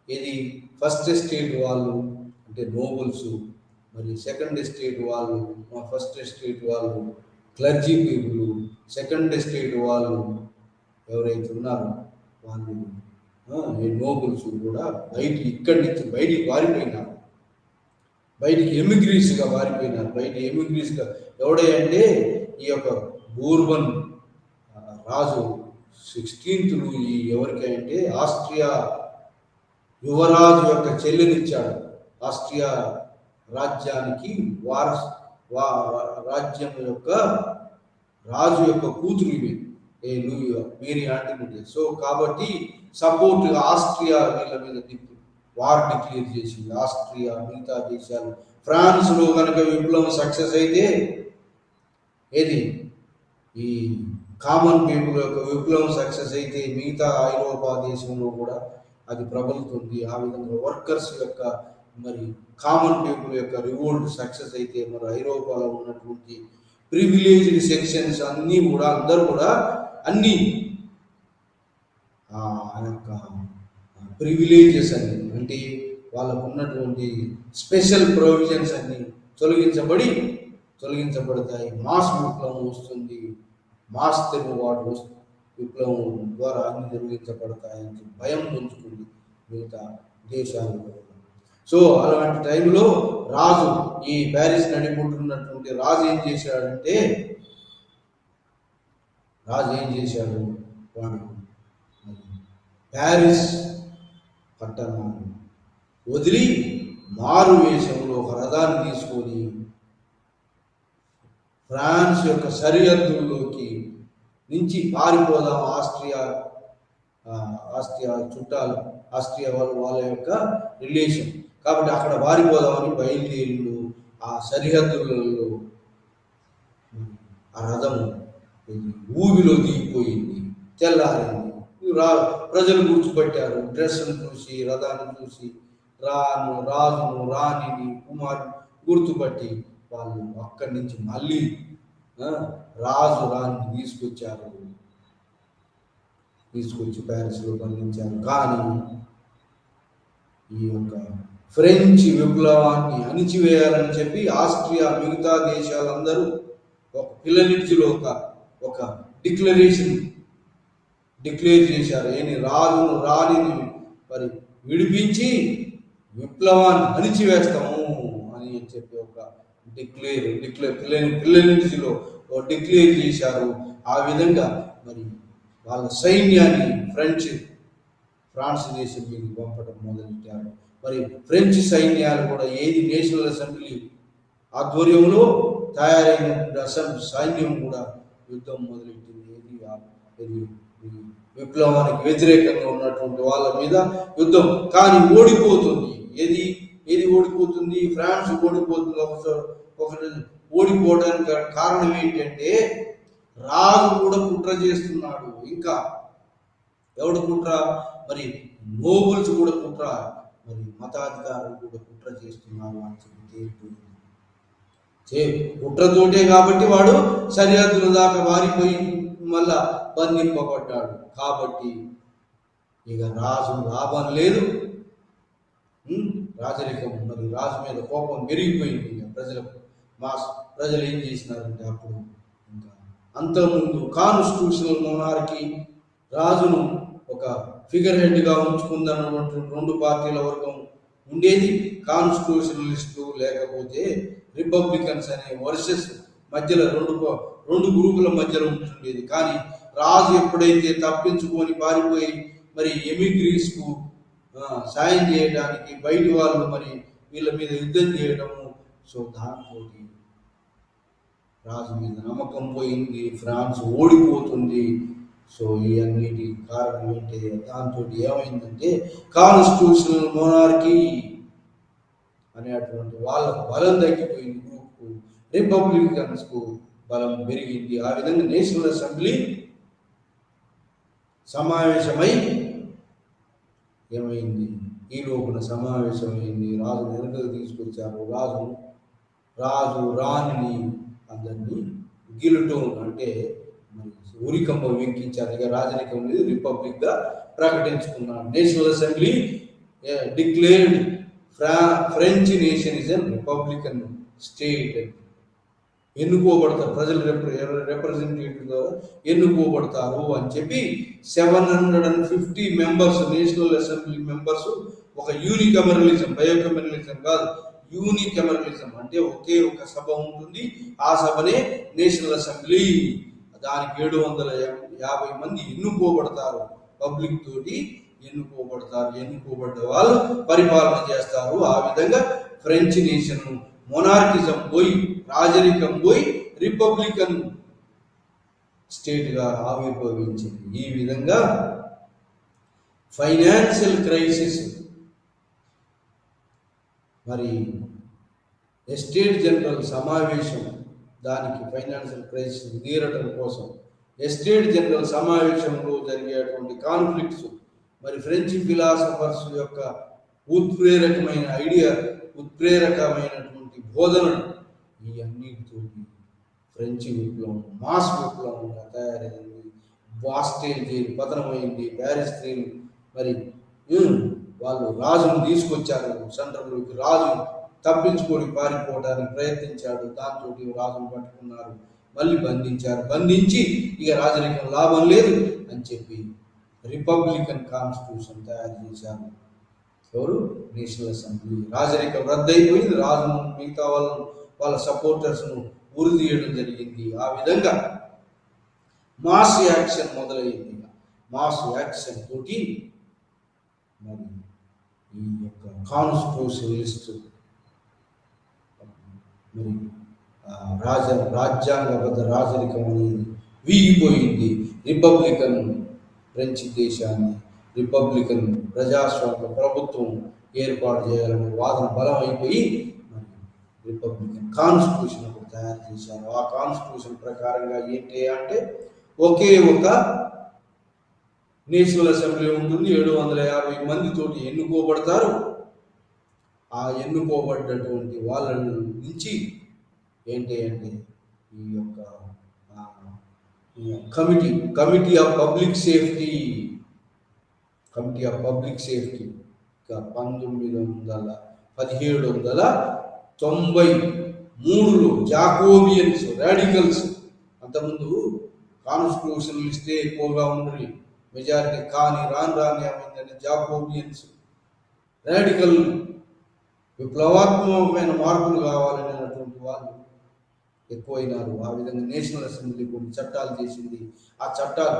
[SPEAKER 1] ఇది ఫస్ట్ ఎస్టేట్ వాళ్ళు అంటే నోబుల్స్, మరి సెకండ్ ఎస్టేట్ వాళ్ళు, ఫస్ట్ ఎస్టేట్ వాళ్ళు క్లర్జీ పీపుల్, సెకండ్ ఎస్టేట్ వాళ్ళు ఎవరైతే ఉన్నారో వాళ్ళు ఈ నోబుల్స్ కూడా ఇక్కడి నుంచి బయటికి పారిపోయినారు. బయటికి ఎమిగ్రీస్గా పారిపోయినారు. బయట ఎమిగ్రీస్గా ఎవడంటే ఈ యొక్క బూర్బన్ రాజు 16th లూయి ఎవరికంటే ఆస్ట్రియా యువరాజు యొక్క చెల్లెనిచ్చాడు. ఆస్ట్రియా రాజ్యానికి రాజ్యం యొక్క రాజు యొక్క కూతురు మేరీ యాంటోనిటీ. సో కాబట్టి సపోర్ట్ ఆస్ట్రియా వీళ్ళ మీద వార్ డిక్లేర్ చేసింది. ఆస్ట్రియా, మిగతా దేశాలు, ఫ్రాన్స్లో కనుక విప్లవం సక్సెస్ అయితే ఈ కామన్ పీపుల్ యొక్క విప్లవం సక్సెస్ అయితే మిగతా ఐరోపా దేశంలో కూడా అది ప్రబలుతుంది. ఆ విధంగా వర్కర్స్ యొక్క మరి కామన్ పీపుల్ యొక్క రివోల్ట్ సక్సెస్ అయితే మరి ఐరోపాలో ఉన్నటువంటి ప్రివిలేజ్డ్ సెక్షన్స్ అన్నీ కూడా అందరూ కూడా అన్ని ఆ యొక్క ప్రివిలేజెస్ అన్ని అంటే వాళ్ళకు ఉన్నటువంటి స్పెషల్ ప్రొవిజన్స్ అన్ని తొలగించబడతాయి. మాస్ విప్లవం వస్తుంది. మాస్ తిరుగుబాటు విప్లవం ద్వారా అన్ని తొలగించబడతాయని భయం పుంజుకుంది మిగతా దేశాలలో. సో అలాంటి టైంలో రాజు, ఈ ప్యారిస్ నడిపుంటున్నటువంటి రాజు ఏం చేశాడు, వాడు ప్యారిస్ పట్టణాన్ని వదిలి మారు వేషంలో ఒక రథాన్ని తీసుకొని ఫ్రాన్స్ యొక్క సరిహద్దుల్లోకి నుంచి పారిపోదాం, ఆస్ట్రియా చుట్టాలు, ఆస్ట్రియా వాళ్ళ యొక్క రిలేషన్ కాబట్టి అక్కడ పారిపోదామని బయలుదేరిండు. ఆ సరిహద్దులలో ఆ రథం ఊబిలో దిగిపోయింది. తెల్లారింది. ప్రజలు గుర్తుపట్టారు. డ్రెస్సును చూసి, రథాన్ని చూసి, రాజును, రాణిని, కుమారుని గుర్తుపట్టి వాళ్ళు అక్కడి నుంచి మళ్ళీ రాణిని తీసుకొచ్చి ప్యారిస్లో బంధించారు. కానీ ఈ యొక్క ఫ్రెంచ్ విప్లవాన్ని అణిచివేయాలని చెప్పి ఆస్ట్రియా, మిగతా దేశాలందరూ ఒక పిల్లనిచ్చిలో ఒక డిక్లేర్ చేశారు. రాజును, రాణిని మరి విడిపించి విప్లవాన్ని అణిచివేస్తాము అని చెప్పి ఒక పిల్లనిచ్చిలో డిక్లేర్ చేశారు. ఆ విధంగా మరి వాళ్ళ సైన్యాన్ని ఫ్రాన్స్ దేశం మీద పంపడం మొదలెట్టారు. మరి ఫ్రెంచ్ సైన్యాలు కూడా నేషనల్ అసెంబ్లీ ఆధ్వర్యంలో తయారైన సైన్యం కూడా యుద్ధం మొదలెట్టింది. విప్లవానికి వ్యతిరేకంగా ఉన్నటువంటి వాళ్ళ మీద యుద్ధం. కానీ ఓడిపోతుంది. ఏది ఓడిపోతుంది? ఫ్రాన్స్ ఓడిపోతుంది. ఒకటి ఓడిపోవడానికి కారణం ఏంటంటే రాజు కూడా కుట్ర చేస్తున్నాడు. ఇంకా ఎవడు కుట్ర? మరి నోబుల్స్ కూడా కుట్ర, మరి మతాధికారులు కూడా కుట్ర చేస్తున్నారు అని చెప్పి కుట్రతోటే కాబట్టి వాడు సరిహద్దుల దాకా వారిపోయి మళ్ళా బంధింపబడ్డాడు. కాబట్టి ఇక రాజు లాభం లేదు. రాజరికం మరి రాజు మీద కోపం పెరిగిపోయింది. ఇక ప్రజలు ఏం చేసినారంటే అప్పుడు ఇంకా అంతకుముందు కాన్స్టిట్యూషనల్ మొనార్కీ రాజును ఒక ఫిగర్ హెడ్గా ఉంచుకుందన్నటువంటి 2 పార్టీల వర్గం ఉండేది. కాన్స్టిట్యూషనలిస్టులు లేకపోతే రిపబ్లికన్స్ అనే వర్సెస్ మధ్యలో 2 గ్రూపుల మధ్యలో ఉంటుండేది. కానీ రాజు ఎప్పుడైతే తప్పించుకొని పారిపోయి మరి ఎమిగ్రీస్కు సాయం చేయడానికి బయటి వాళ్ళు మరి వీళ్ళ మీద యుద్ధం చేయడము, సో దాంతో రాజు మీద నమ్మకం పోయింది. ఫ్రాన్స్ ఓడిపోతుంది. సో ఇవన్నిటి కారణం ఏంటి? దాంతో ఏమైందంటే కాన్స్టిట్యూషనల్ మోనార్కీ అనేటువంటి వాళ్ళ బలం తగ్గిపోయింది. గ్రూప్కు రిపబ్లికన్స్కు బలం పెరిగింది. ఆ విధంగా నేషనల్ అసెంబ్లీ సమావేశమై ఏమైంది? ఈ లోపున సమావేశమైంది. రాజు వెనుకకు తీసుకొచ్చారు. రాజు రాణిని అందరినీ గిల్టోన్ అంటే ఉరికంబం వెంకించారు. ఇక రాజరికం అనేది రిపబ్లిక్గా ప్రకటించుకున్నాడు. National assembly declared French nation is an republican state. ఎన్నుకోబడతారు, ప్రజలు రిప్రజెంటేటివ్ ద్వారా ఎన్నుకోబడతారు అని చెప్పి 750 మెంబర్స్ నేషనల్ అసెంబ్లీ మెంబర్స్ ఒక యూనికెమరలిజం, బయోకెమరలిజం కాదు, యూనికెమరలిజం అంటే ఒకే ఒక సభ ఉంటుంది. ఆ సభనే నేషనల్ అసెంబ్లీ. దానికి 750 మంది ఎన్నుకోబడతారు. పబ్లిక్ తోటి ఎన్నుకోబడతారు. ఎన్నుకోబడ్డ వాళ్ళు పరిపాలన చేస్తారు. ఆ విధంగా ఫ్రెంచ్ నేషన్ మొనార్కిజం పోయి, రాజరికం పోయి రిపబ్లికన్ స్టేట్గా ఆవిర్భవించింది. ఈ విధంగా ఫైనాన్షియల్ క్రైసిస్, మరి ఎస్టేట్ జనరల్ సమావేశం, దానికి ఫైనాన్షియల్ క్రైసిస్ తీరటం కోసం ఎస్టేట్ జనరల్ సమావేశంలో జరిగేటువంటి కాన్ఫ్లిక్ట్స్, మరి ఫ్రెంచ్ ఫిలాసఫర్స్ యొక్క ఉత్ప్రేరకమైనటువంటి బోధనలు, ఈ అన్నిటితో ఫ్రెంచ్ విప్లవం మాస్ విప్లవంగా తయారైంది. బాస్టైల్ జైలు పతనమైంది. ప్యారిస్ జైలు, మరి వాళ్ళు రాజును తీసుకొచ్చారు సెంట్రల్లోకి. రాజు తప్పించుకొని పారిపోవడానికి ప్రయత్నించాడు. దాంతో రాజును పట్టుకున్నారు, మళ్ళీ బంధించారు. బంధించి ఇక రాజరికం లాభం లేదు అని చెప్పి రిపబ్లికన్ కాన్స్టిట్యూషన్ తయారు చేశారు. ఎవరు? National assembly. రాజరికం రద్దయిపోయింది. రాజును మిగతా వాళ్ళ సపోర్టర్స్ను ఉరి తీయడం జరిగింది. ఆ విధంగా మాస్ యాక్షన్ మొదలైంది. మాస్ యాక్షన్ తోటి మరి ఈ యొక్క కాన్స్టిట్యూషనలిస్ట్ మరి రాజ్యాంగబద్ధ రాజరికం అనేది వీగిపోయింది. రిపబ్లికన్ ఫ్రెంచ్ దేశాన్ని రిపబ్లికన్ ప్రజాస్వామ్య ప్రభుత్వం ఏర్పాటు చేయాలనే వాదన బలం అయిపోయి మరి రిపబ్లికన్ కాన్స్టిట్యూషన్ ఒకటి తయారు చేశారు. ఆ కాన్స్టిట్యూషన్ ప్రకారంగా ఏంటి అంటే ఒకే ఒక నేషనల్ అసెంబ్లీ ఉంటుంది. 750 మందితోటి ఎన్నుకోబడతారు. ఆ ఎన్నుకోబడ్డటువంటి వాళ్ళ నుంచి ఏంటి అంటే ఈ యొక్క కమిటీ ఆఫ్ పబ్లిక్ సేఫ్టీ 1793లో జాకోబియన్స్, రాడికల్స్, అంతకుముందు కాన్స్టిట్యూషనలిస్టే ఎక్కువగా ఉండాలి మెజారిటీ, కానీ రాను ఏమైందంటే జాకోబియన్స్, రాడికల్, విప్లవాత్మకమైన మార్పులు కావాలనేటువంటి వాళ్ళు ఎక్కువైనారు. ఆ విధంగా నేషనల్ అసెంబ్లీ కొన్ని చట్టాలు చేసింది. ఆ చట్టాలు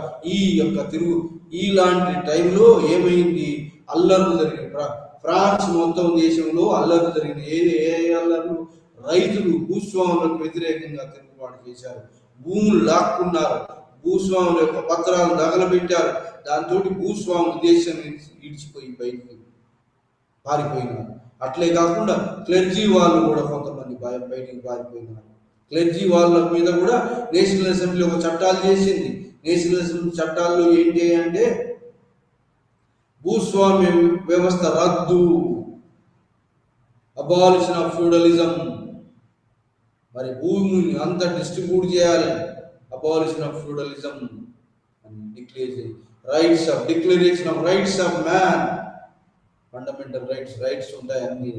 [SPEAKER 1] ఇలాంటి టైంలో ఏమైంది? అల్లర్లు జరిగిన ఫ్రాన్స్ మొత్తం దేశంలో అల్లర్లు జరిగిన ఏ అల్లర్లు? రైతులు భూస్వాములకు వ్యతిరేకంగా తిరుగుబాటు చేశారు. భూములు లాక్కున్నారు. భూస్వాముల యొక్క పత్రాలు నగలబెట్టారు. దాంతో భూస్వాములు దేశం ఇడిచిపోయి బయటికి పారిపోయినారు. అట్లే కాకుండా క్లెర్జీ వాళ్ళు కూడా కొంతమంది బయటికి పారిపోయినారు. క్లెర్జీ వాళ్ళ మీద కూడా నేషనల్ అసెంబ్లీ ఒక చట్టాలు చేసింది. నేషనల్ అసెంబ్లీ చట్టాల్లో ఏంటి అంటే భూస్వామ్య వ్యవస్థ రద్దు, అబాలిషన్ ఆఫ్ ఫ్యూడలిజం, మరి భూమిని అంతా డిస్ట్రిబ్యూట్ చేయాలి, అబాలిషన్ ఆఫ్ ఫ్యూడలిజం అని declaration of rights of man, fundamental rights ఉంటాయి అన్ని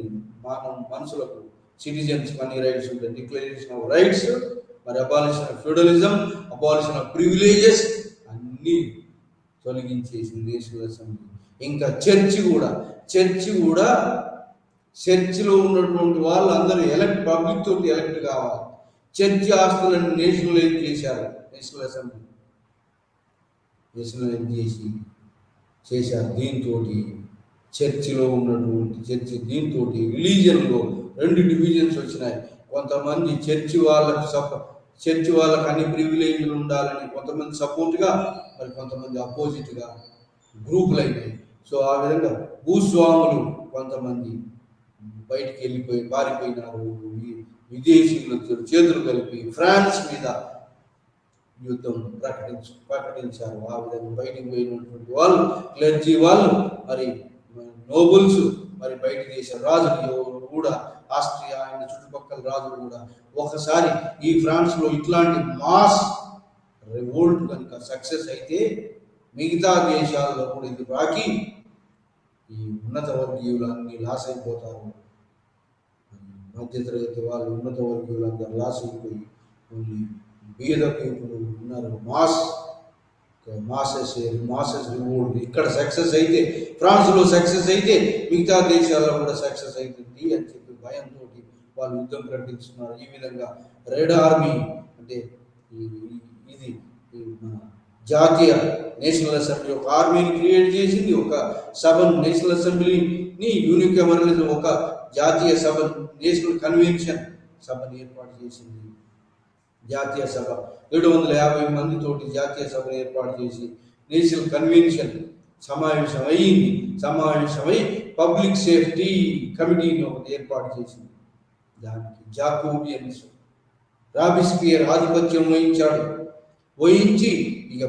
[SPEAKER 1] మనుషులకు, సిటిజన్స్ అన్ని రైట్స్ ఉంటాయి. డిక్లరేషన్ ఆఫ్ రైట్స్, మరి abolition of feudalism, abolition of privileges అన్ని తొలగించేసింది నేషనల్ అసెంబ్లీ. ఇంకా చర్చిలో ఉన్నటువంటి వాళ్ళు అందరూ పబ్లిక్ తోటి ఎలక్ట్ కావాలి. చర్చి ఆస్తులను నేషనలైజ్ చేశారు. నేషనల్ అసెంబ్లీ నేషనలైజ్ చేశారు. దీంతో చర్చిలో ఉన్నటువంటి దీంతో రిలీజియన్లో 2 డివిజన్స్ వచ్చినాయి. కొంతమంది చర్చి వాళ్ళకు చర్చి వాళ్ళకి అన్ని ప్రివిలేజ్లు ఉండాలని కొంతమంది సపోర్ట్గా, మరి కొంతమంది అపోజిట్గా గ్రూపులు అయినాయి. సో ఆ విధంగా భూస్వాములు కొంతమంది బయటికి వెళ్ళిపోయి పారిపోయినారు. విదేశీయులతో చేతులు కలిపి ఫ్రాన్స్ మీద యుద్ధం ప్రకటించారు. ఆ విధంగా బయటికి పోయినటువంటి వాళ్ళు, క్లర్జీ వాళ్ళు, మరి నోబుల్స్, మరి బయట దేశ రాజులు కూడా, ఆస్ట్రియా ఆయన చుట్టుపక్కల రాజులు కూడా ఒకసారి ఈ ఫ్రాన్స్లో ఇట్లాంటి మాస్ రివోల్ట్ కనుక సక్సెస్ అయితే మిగతా దేశాల్లో కూడా ఇది రాకి ఈ ఉన్నత వర్గీయులు అన్ని లాస్ అయిపోతారు. మధ్యతరగతి వాళ్ళు, ఉన్నత వర్గీయులు అందరూ లాస్ అయిపోయి బీద పీపుల్ ఉన్నారు. మాసెస్ రివోల్ట్ ఇక్కడ సక్సెస్ అయితే, ఫ్రాన్స్లో సక్సెస్ అయితే మిగతా దేశాల్లో కూడా సక్సెస్ అవుతుంది అని చెప్పి భయంతో వాళ్ళు యుద్ధం ప్రకటిస్తున్నారు. ఈ విధంగా రెడ్ ఆర్మీ అంటే ఇది జాతీయ నేషనల్ అసెంబ్లీ ఒక ఆర్మీని క్రియేట్ చేసింది, ఒక సభను నేషనల్ అసెంబ్లీని యూనికమరలిజం ఒక జాతీయ సభ నేషనల్ కన్వెన్షన్ సభను ఏర్పాటు చేసింది. జాతీయ సభ 750 మందితోటి జాతీయ సభను ఏర్పాటు చేసి నేషనల్ కన్వెన్షన్ సమావేశమై పబ్లిక్ సేఫ్టీ కమిటీని ఒకటి ఏర్పాటు చేసింది. దానికి జాకోబియన్స్, రాబిస్పియర్ ఆధిపత్యం వహించి ఇక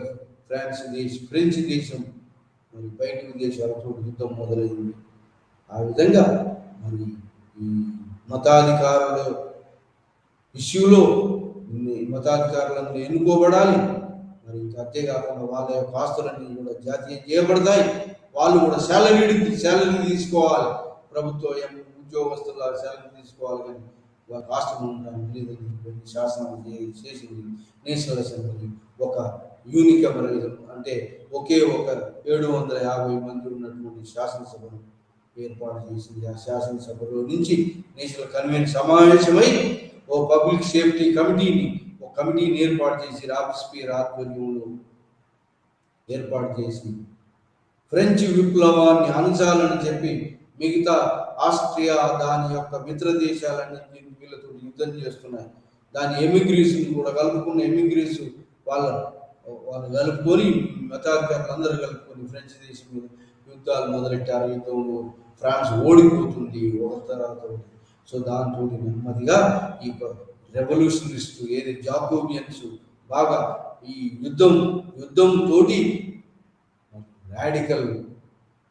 [SPEAKER 1] ఫ్రెంచ్ దేశం మరి బయట దేశాలతో యుద్ధం మొదలైంది. ఆ విధంగా మరి ఈ మతాధికారుల ఇష్యూలో మతాధికారులను ఎన్నుకోబడాలి. మరి ఇంకా అంతేకాకుండా వాళ్ళ యొక్క ఆస్తులన్నీ కూడా జాతీయం చేయబడతాయి. వాళ్ళు కూడా శాలరీ తీసుకోవాలి. ప్రభుత్వ ఉద్యోగస్తుల శాలరీ తీసుకోవాలి, కానీ వాళ్ళ ఆస్తులు ఉండడానికి లేదని శాసనం చేసింది నేషనల్ అసెంబ్లీ. ఒక యూనికమరలిజం అంటే ఒకే ఒక 750 మంది ఉన్నటువంటి శాసనసభను ఏర్పాటు చేసింది. ఆ శాసనసభలో నుంచి నేషనల్ కన్వెన్షన్ సమావేశమై ఓ పబ్లిక్ సేఫ్టీ కమిటీని ఏర్పాటు చేసి రాబిస్పియర్ ఆధ్వర్యంలో ఏర్పాటు చేసి ఫ్రెంచ్ విప్లవాన్ని అణచాలని చెప్పి మిగతా ఆస్ట్రియా దాని యొక్క మిత్ర దేశాలన్నీ వీళ్ళతో యుద్ధం చేస్తున్నాయి. దాని ఎమిగ్రేషన్ కూడా కలుపుకున్న ఎమిగ్రేస్ వాళ్ళు కలుపుకొని మతాధికారులు అందరూ కలుపుకొని ఫ్రెంచ్ దేశం మీద యుద్ధాలు మొదలెట్టారు. యుద్ధంలో ఫ్రాన్స్ ఓడిపోతుంది ఒక తర్వాత. సో దాంతో నెమ్మదిగా ఈ రెవల్యూషనరిస్ట్ ఏది జాకోబియన్స్ బాగా ఈ యుద్ధం తోటి రాడికల్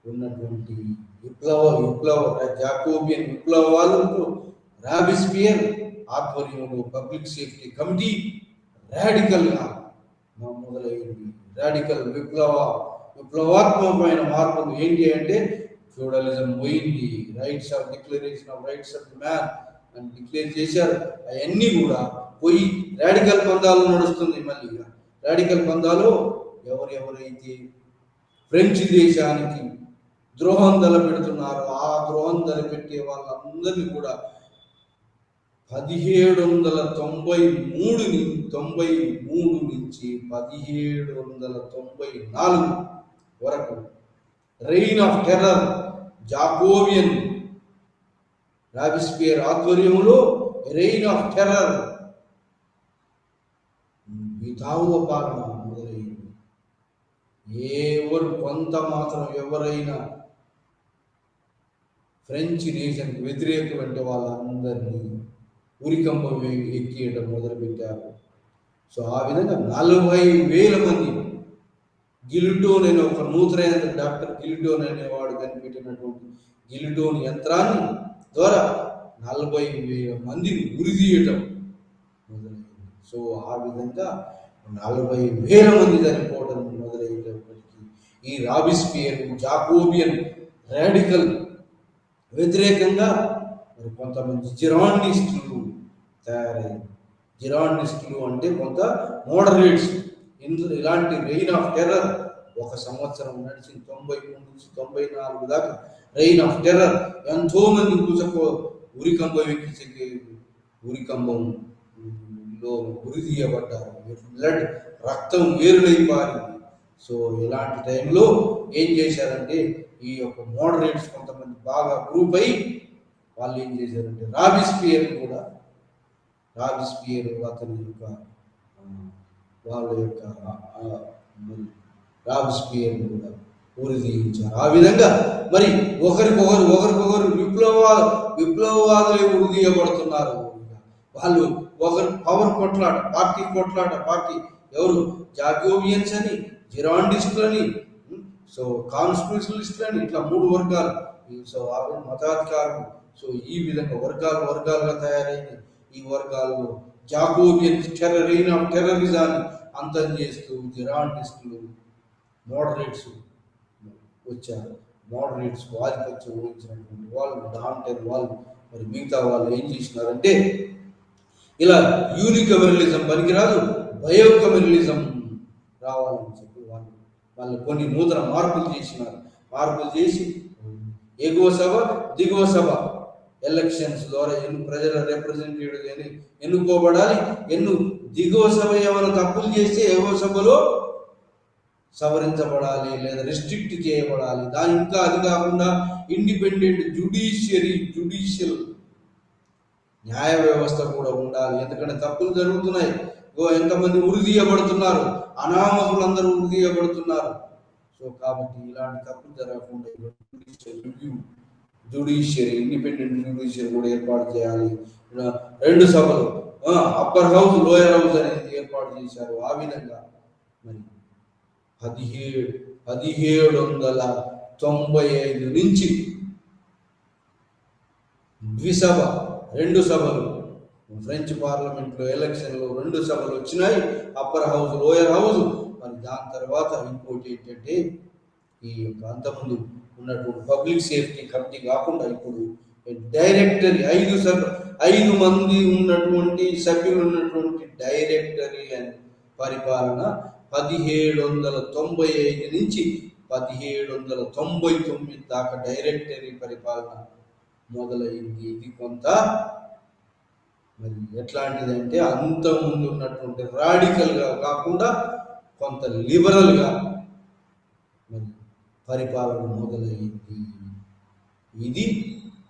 [SPEAKER 1] ఉన్నటువంటి విప్లవ జాకోబియన్ విప్లవాలతో రాబిస్పియర్ ఆధ్వర్యంలో పబ్లిక్ సేఫ్టీ కమిటీ రాడికల్గా మొదలైంది. రాడికల్ విప్లవాత్మకమైన మార్పులు ఏంటి అంటే ఫ్యూడలిజం పోయింది, declaration of rights of the man అని డిక్లేర్ చేశారు. అవన్నీ కూడా పోయి రాడికల్ పందాలు నడుస్తుంది. మళ్ళీ రాడికల్ పందాలు ఎవరైతే ఫ్రెంచ్ దేశానికి ద్రోహం తలపెడుతున్నారో ఆ ద్రోహం తలపెట్టే వాళ్ళందరినీ కూడా 1793 నుంచి 1794 వరకు రెయిన్ ఆఫ్ టెర్రర్ జాకోబియన్ రాబిస్పియర్ ఆధ్వర్యంలో రెయిన్ ఆఫ్ టెర్రర్ విధావ పాలన మొదలైంది. కొంత మాత్రం ఎవరైనా ఫ్రెంచ్ నేషన్కి వ్యతిరేకమైన వాళ్ళందరినీ ఉరికంబం ఎక్కియడం మొదలుపెట్టారు. సో ఆ విధంగా 40,000 మంది గిలిటోన్ అనే ఒక నూతన డాక్టర్ గిలిటోన్ అనేవాడు కనిపెట్టినటువంటి గిలిటోన్ యంత్రాన్ని ద్వారా 40,000 మందిని ఉరిదీయటం మొదలైంది. సో ఆ విధంగా 40,000 మంది చనిపోవడం మొదలయ్యేటప్పటికీ ఈ రాబిస్పియర్ జాకోబియన్ రాడికల్ వ్యతిరేకంగా మరి కొంతమంది జిరాండిస్టులు తయారైంది. జిరాండిస్టులు అంటే కొంత మోడరేట్స్. ఇలాంటి రెయిన్ ఆఫ్ టెర్రర్ 1 సంవత్సరం నడిచింది. 93 నుంచి 94 దాకా రెయిన్ ఆఫ్ టెర్రర్. ఎంతో మంది ఉరికంబంలో ఉరిదీయబడ్డారు. బ్లడ్ రక్తం వేరులై పారింది. సో ఇలాంటి టైంలో ఏం చేశారంటే ఈ యొక్క మోడరేట్స్ కొంతమంది బాగా గ్రూప్ అయి వాళ్ళు ఏం చేశారంటే రాబిస్పియర్ కూడా రాబిస్పియర్ అతని యొక్క ఆ, వాళ్ళ యొక్క మరి రాబిస్పియర్ కూడా ఉరి తీయించారు. ఆ విధంగా మరి ఒకరికొకరు విప్లవవాదులే ఉరి తీయబడుతున్నారు. వాళ్ళు ఒకరు పవర్ కొట్లాట, పార్టీ ఎవరు జాకోబియన్స్ అని, జిరాండిస్టులని, సో కాన్స్టిట్యూషనలిస్టులని, ఇట్లా మూడు వర్గాలు. సో అవి మతాధికారులు. సో ఈ విధంగా వర్గాలుగా తయారైంది. ఈ వర్గాల్లో జాకోబియన్స్ టెర్రరిజాన్ని అంతం చేస్తూ జిరాండిస్టులు, మోడరేట్స్ వచ్చారు. మోడరేట్స్ ఆధిపత్యం వహించినటువంటి వాళ్ళు, డాంటెన్ వాళ్ళు, మరి మిగతా వాళ్ళు ఏం చేసినారంటే ఇలా యూనికమ్యూనలిజం పనికిరాదు, బయోకమ్యూనలిజం రావాలని చెప్పి వాళ్ళు కొన్ని నూతన మార్పులు చేసి ఎగువ సభ దిగువ సభ ఎలక్షన్స్ ద్వారా ప్రజల రిప్రజెంటేటివ్ ఎన్నుకోబడాలి. దిగువ సభ ఏమైనా తప్పులు చేస్తే ఎగువ సభలో సవరించబడాలి లేదా రిస్ట్రిక్ట్ చేయబడాలి. ఇంకా అది కాకుండా ఇండిపెండెంట్ జ్యుడిషియల్ న్యాయ వ్యవస్థ కూడా ఉండాలి. ఎందుకంటే తప్పులు జరుగుతున్నాయి. ఎంతమంది ఉరి తీయబడుతున్నారు, అనామకులందరూ ఉరి తీయబడుతున్నారు. సో కాబట్టి ఇలాంటి తప్పులు జరగకుండా ఇండిపెండెంట్ జ్యుడిషియరీ కూడా ఏర్పాటు చేయాలి. 2 సభలు, అప్పర్ హౌస్, లోయర్ హౌస్ అనేది ఏర్పాటు చేశారు. ఆ విధంగా మరి 1795 నుంచి ద్విసభ 2 సభలు ఫ్రెంచ్ పార్లమెంట్లో ఎలక్షన్లో 2 సభలు వచ్చినాయి, అప్పర్ హౌస్, లోయర్ హౌస్. మరి దాని తర్వాత ఇంకోటి ఏంటంటే ఈ యొక్క అంతకుముందు ఉన్నటువంటి పబ్లిక్ సేఫ్టీ కమిటీ కాకుండా ఇప్పుడు డైరెక్టరీ 5 మంది ఉన్నటువంటి సభ్యులు ఉన్నటువంటి డైరెక్టరీ అని పరిపాలన 1795 నుంచి 1799 దాకా డైరెక్టరీ పరిపాలన మొదలైంది. ఇది కొంత మరి ఎట్లాంటిదంటే అంతకుముందు ఉన్నటువంటి రాడికల్గా కాకుండా కొంత లిబరల్గా మరి పరిపాలన మొదలైంది. ఇది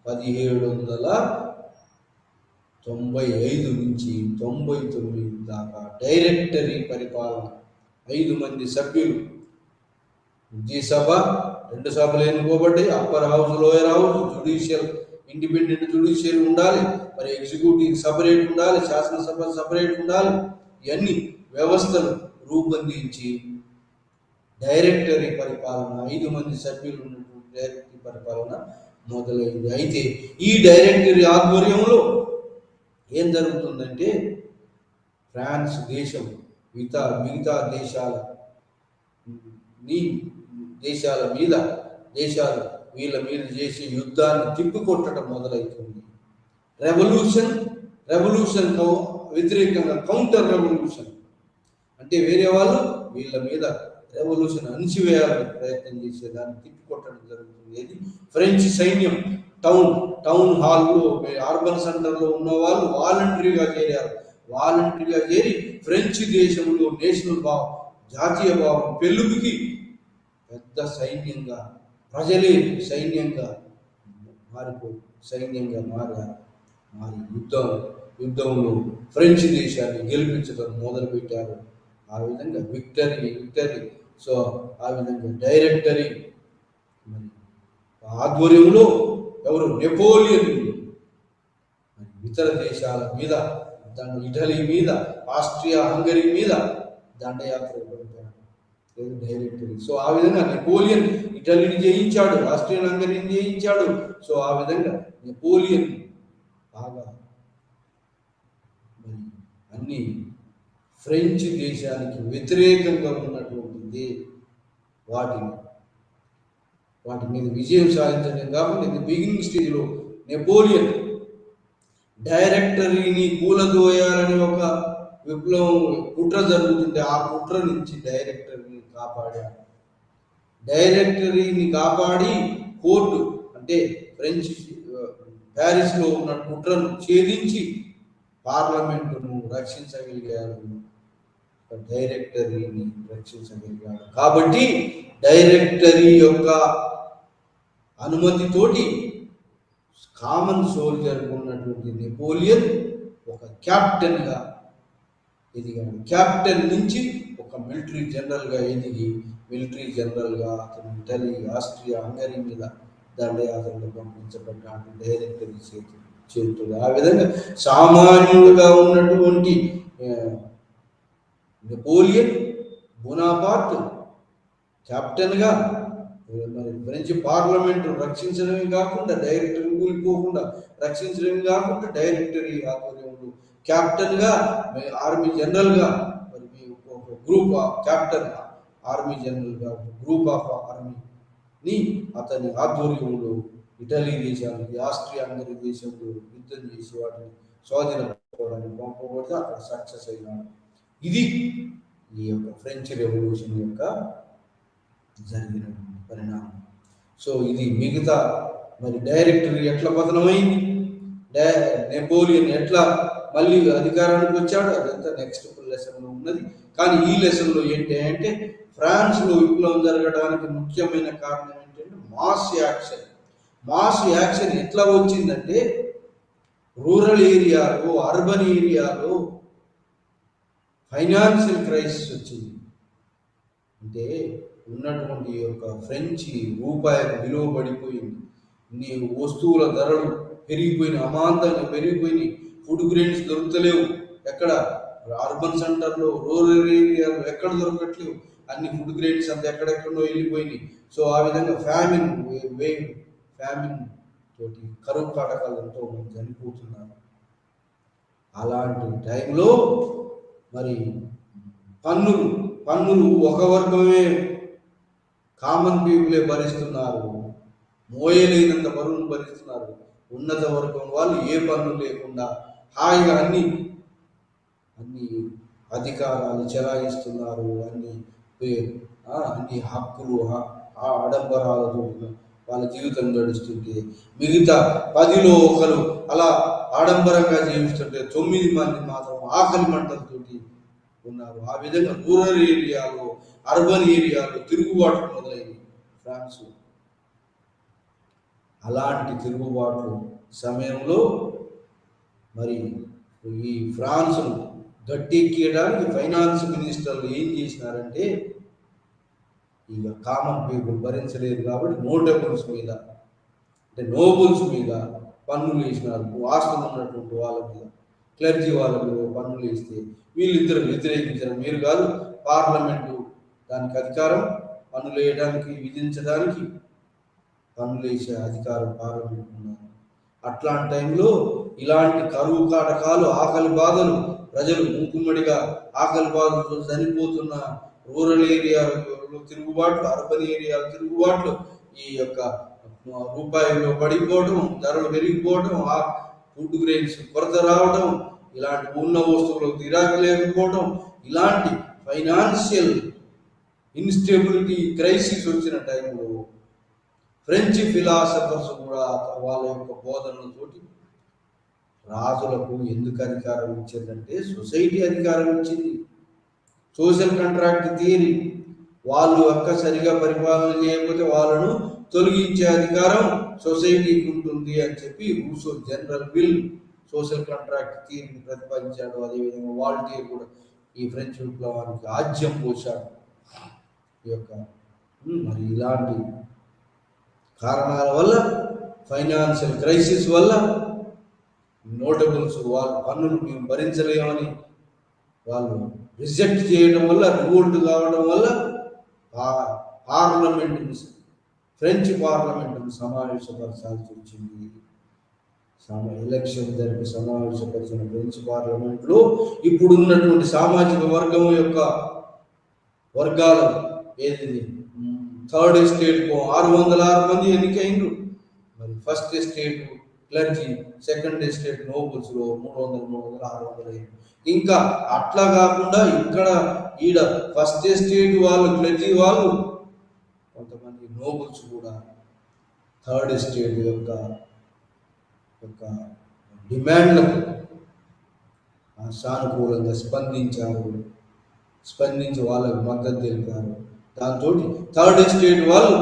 [SPEAKER 1] 1795 నుంచి 99 దాకా డైరెక్టరీ పరిపాలన. 5 మంది సభ్యులు, సభ 2 సభలు ఎన్నుకోబడ్డాయి. Upper house, lower house, independent judiciary ఉండాలి, మరి ఎగ్జిక్యూటివ్ సపరేట్ ఉండాలి, శాసనసభ సపరేట్ ఉండాలి. ఇవన్నీ వ్యవస్థలు రూపొందించి డైరెక్టరీ పరిపాలన 5 మంది సభ్యులు ఉన్నటువంటి డైరెక్టరీ పరిపాలన మొదలైంది. అయితే ఈ డైరెక్టరీ ఆధ్వర్యంలో ఏం జరుగుతుందంటే ఫ్రాన్స్ దేశం మిగతా దేశాలు వీళ్ళ మీద చేసే యుద్ధాన్ని తిప్పికొట్టడం మొదలవుతుంది. రెవల్యూషన్ వ్యతిరేకంగా కౌంటర్ రెవల్యూషన్ అంటే వేరే వాళ్ళు వీళ్ళ మీద రెవల్యూషన్ అణిచివేయాలని ప్రయత్నం చేసేదాన్ని తిప్పికొట్టడం జరుగుతుంది. ఇది ఫ్రెంచ్ సైన్యం టౌన్ హాల్లో, అర్బన్ సెంటర్లో ఉన్న వాళ్ళు వాలంటరీగా చేరి ఫ్రెంచ్ దేశంలో నేషనల్ భావం, జాతీయ భావం పెళ్ళుకి పెద్ద సైన్యంగా, ప్రజలే సైన్యంగా మారి యుద్ధంలో ఫ్రెంచ్ దేశాన్ని గెలిపించడం మొదలుపెట్టారు. ఆ విధంగా విక్టరీ. సో ఆ విధంగా డైరెక్టరీ ఆధ్వర్యంలో ఎవరు నెపోలియన్ ఇతర దేశాల మీద, ఇటలీ మీద, ఆస్ట్రియా హంగరీ మీద దండయాత్ర డైరెక్టరీ. సో ఆ విధంగా నెపోలియన్ ఇటలీని జయించాడు, ఆస్ట్రియన్ హంగరీని జయించాడు. సో ఆ విధంగా నెపోలియన్ బాగా అన్ని ఫ్రెంచ్ దేశానికి వ్యతిరేకంగా ఉన్నటువంటిది వాటి మీద విజయం సాధించడం కాకుండా బిగినింగ్ స్టేజ్లో నెపోలియన్ డైరెక్టరీని కూలదోయాలని ఒక విప్లవం కుట్ర జరుగుతుంటే ఆ కుట్ర నుంచి డైరెక్టరీని కాపాడి కోర్టు అంటే ఫ్రెంచ్ ప్యారిస్లో ఉన్న కుట్రను ఛేదించి పార్లమెంటును రక్షించగలిగారు, డైరెక్టరీని రక్షించగలిగారు. కాబట్టి డైరెక్టరీ యొక్క అనుమతితోటి కామన్ సోల్జర్ ఉన్నటువంటి నెపోలియన్ ఒక క్యాప్టెన్గా ఎదిగాడు. క్యాప్టెన్ నుంచి ఒక మిలిటరీ జనరల్గా ఎదిగి మిలిటరీ జనరల్గా అతను ఇటలీ, ఆస్ట్రియా, హంగరీ మీద దండయాత్రలో పంపించబడ్డాడు డైరెక్టర్ చేతులు. ఆ విధంగా సామాన్యుడుగా ఉన్నటువంటి నెపోలియన్ బోనాపార్ట్ కెప్టెన్గా మరి ఫ్రెంచ్ పార్లమెంట్ రక్షించడమే కాకుండా డైరెక్టరీ కూలిపోకుండా రక్షించడమే కాకుండా డైరెక్టరీ ఆధ్వర్యంలో కెప్టెన్గా ఆర్మీ జనరల్గా మరి ఒక గ్రూప్ ఆఫ్ కెప్టెన్ ఆర్మీ జనరల్గా ఒక గ్రూప్ ఆఫ్ ఆర్మీని అతని ఆధ్వర్యంలో ఇటలీ దేశానికి, ఆస్ట్రియా హంగరీ దేశంలో యుద్ధం చేసి వాటిని స్వాధీనపరచుకోవడానికి పంపబడితే అక్కడ సక్సెస్ అయినాడు. ఇది ఈ యొక్క ఫ్రెంచ్ రెవల్యూషన్ యొక్క జరిగిన పరిణామం. సో ఇది మిగతా మరి డైరెక్టరీ ఎట్లా పతనమైంది, నెపోలియన్ ఎట్లా మళ్ళీ అధికారానికి వచ్చాడు, అదంతా నెక్స్ట్ లెసన్లో ఉన్నది. కానీ ఈ లెసన్లో ఏంటి అంటే ఫ్రాన్స్లో విప్లవం జరగడానికి ముఖ్యమైన కారణం ఏంటంటే మాస్ యాక్షన్. మాస్ యాక్షన్ ఎట్లా వచ్చిందంటే రూరల్ ఏరియాలో, అర్బన్ ఏరియాలో ఫైనాన్షియల్ క్రైసిస్ వచ్చింది. అంటే ఉన్నటువంటి యొక్క ఫ్రెంచ్ రూపాయికి విలువ పడిపోయింది, నీ వస్తువుల ధరలు పెరిగిపోయినాయి, అమాంతంగా పెరిగిపోయినాయి, ఫుడ్ గ్రెయిన్స్ దొరుకుతలేవు, ఎక్కడ అర్బన్ సెంటర్లో, రూరల్ ఏరియాలో ఎక్కడ దొరకట్లేవు, అన్ని ఫుడ్ గ్రెయిన్స్ అంతా ఎక్కడెక్కడో వెళ్ళిపోయినాయి. సో ఆ విధంగా ఫ్యామిన్ తోటి కరువు కాటకాలతో మనం చనిపోతున్నారు. అలాంటి టైంలో మరి పన్నులు ఒక వర్గమే కామన్ పీపులే భరిస్తున్నారు, మోయలేనంత బరువును భరిస్తున్నారు. ఉన్నత వర్గం వాళ్ళు ఏ పన్ను లేకుండా హాయిగా అన్ని అధికారాలు చెలాయిస్తున్నారు, అన్ని హక్కులు ఆడంబరాలతో వాళ్ళ జీవితం గడుస్తుంటే మిగతా 10లో ఒకరు అలా ఆడంబరంగా జీవిస్తుంటే 9 మంది మాత్రం ఆకలి మంటలతోటి ఉన్నారు. ఆ విధంగా రూరల్ ఏరియాలో, అర్బన్ ఏరియాలో తిరుగుబాటు మొదలైంది ఫ్రాన్స్. అలాంటి తిరుగుబాటు సమయంలో మరి ఈ ఫ్రాన్స్ను గట్టెక్కియడానికి ఫైనాన్స్ మినిస్టర్లు ఏం చేసినారంటే ఇక కామన్ పీపుల్ భరించలేదు కాబట్టి నోటబుల్స్ మీద, అంటే నోబుల్స్ మీద పన్నులు వేసినారు. ఆస్తులు ఉన్నటువంటి వాళ్ళ మీద, క్లర్జీ వాళ్ళ మీద పన్నులు వేస్తే వీళ్ళిద్దరు వ్యతిరేకించారు. మీరు కాదు, పార్లమెంటు దానికి అధికారం, పన్నులు వేయడానికి విధించడానికి పన్నులు వేసే అధికారం పార్లమెంట్ ఉన్నారు. అట్లాంటి టైంలో ఇలాంటి కరువు కాటకాలు, ఆకలి బాధలు, ప్రజలు మూకుమ్మడిగా ఆకలి బాధలతో చనిపోతున్న రూరల్ ఏరియాలో తిరుగుబాట్లు, అర్బన్ ఏరియాలో తిరుగుబాట్లు, ఈ యొక్క రూపాయిలో పడిపోవడం, ధరలు పెరిగిపోవడం, ఆ ఫుడ్ గ్రెయిన్స్ కొరత రావడం, ఇలాంటి ఉన్న వస్తువులకు గిరాకీ లేకపోవడం, ఇలాంటి ఫైనాన్షియల్ ఇన్స్టెబిలిటీ క్రైసిస్ వచ్చిన టైంలో ఫ్రెంచ్ ఫిలాసఫర్స్ కూడా వాళ్ళ యొక్క బోధనలతోటి రాజులకు ఎందుకు అధికారం ఇచ్చిందంటే సొసైటీ అధికారం ఇచ్చింది. సోషల్ కాంట్రాక్ట్ థియరీ, వాళ్ళు యొక్క సరిగా పరిపాలన చేయకపోతే వాళ్ళను తొలగించే అధికారం సొసైటీకి ఉంటుంది అని చెప్పి Rousseau general will social contract థియరీని ప్రతిపాదించాడు. అదేవిధంగా వాల్టేర్ కూడా ఈ ఫ్రెంచ్ విప్లవానికి ఆజ్యం పోశాడు. ఈ యొక్క మరి ఇలాంటి కారణాల వల్ల, ఫైనాన్షియల్ క్రైసిస్ వల్ల, నోటబుల్స్ వాళ్ళ పన్నులు మేము భరించలేమని వాళ్ళు రిజెక్ట్ చేయడం వల్ల, రివోల్ట్ కావడం వల్ల ఫ్రెంచ్ పార్లమెంటును సమావేశపరచాల్సి వచ్చింది. ఎలక్షన్ జరిపి సమావేశపరిచిన ఫ్రెంచ్ పార్లమెంట్లో ఇప్పుడున్నటువంటి సామాజిక వర్గం యొక్క వర్గాలు ఏది, థర్డ్ ఎస్టేట్ 606 మంది ఎన్నికైండ్రు. మరి first estate clergy, second estate నోబుల్స్లో 300, 600. ఇంకా అట్లా కాకుండా ఇక్కడ ఈడ ఫస్ట్ ఎస్టేట్ వాళ్ళు, క్లర్జీ వాళ్ళు, కొంతమంది నోబుల్స్ కూడా థర్డ్ ఎస్టేట్ యొక్క డిమాండ్లకు సానుకూలంగా స్పందించి వాళ్ళకు మద్దతు తెలిపారు. దాంతో థర్డ్ ఎస్టేట్ వాళ్ళు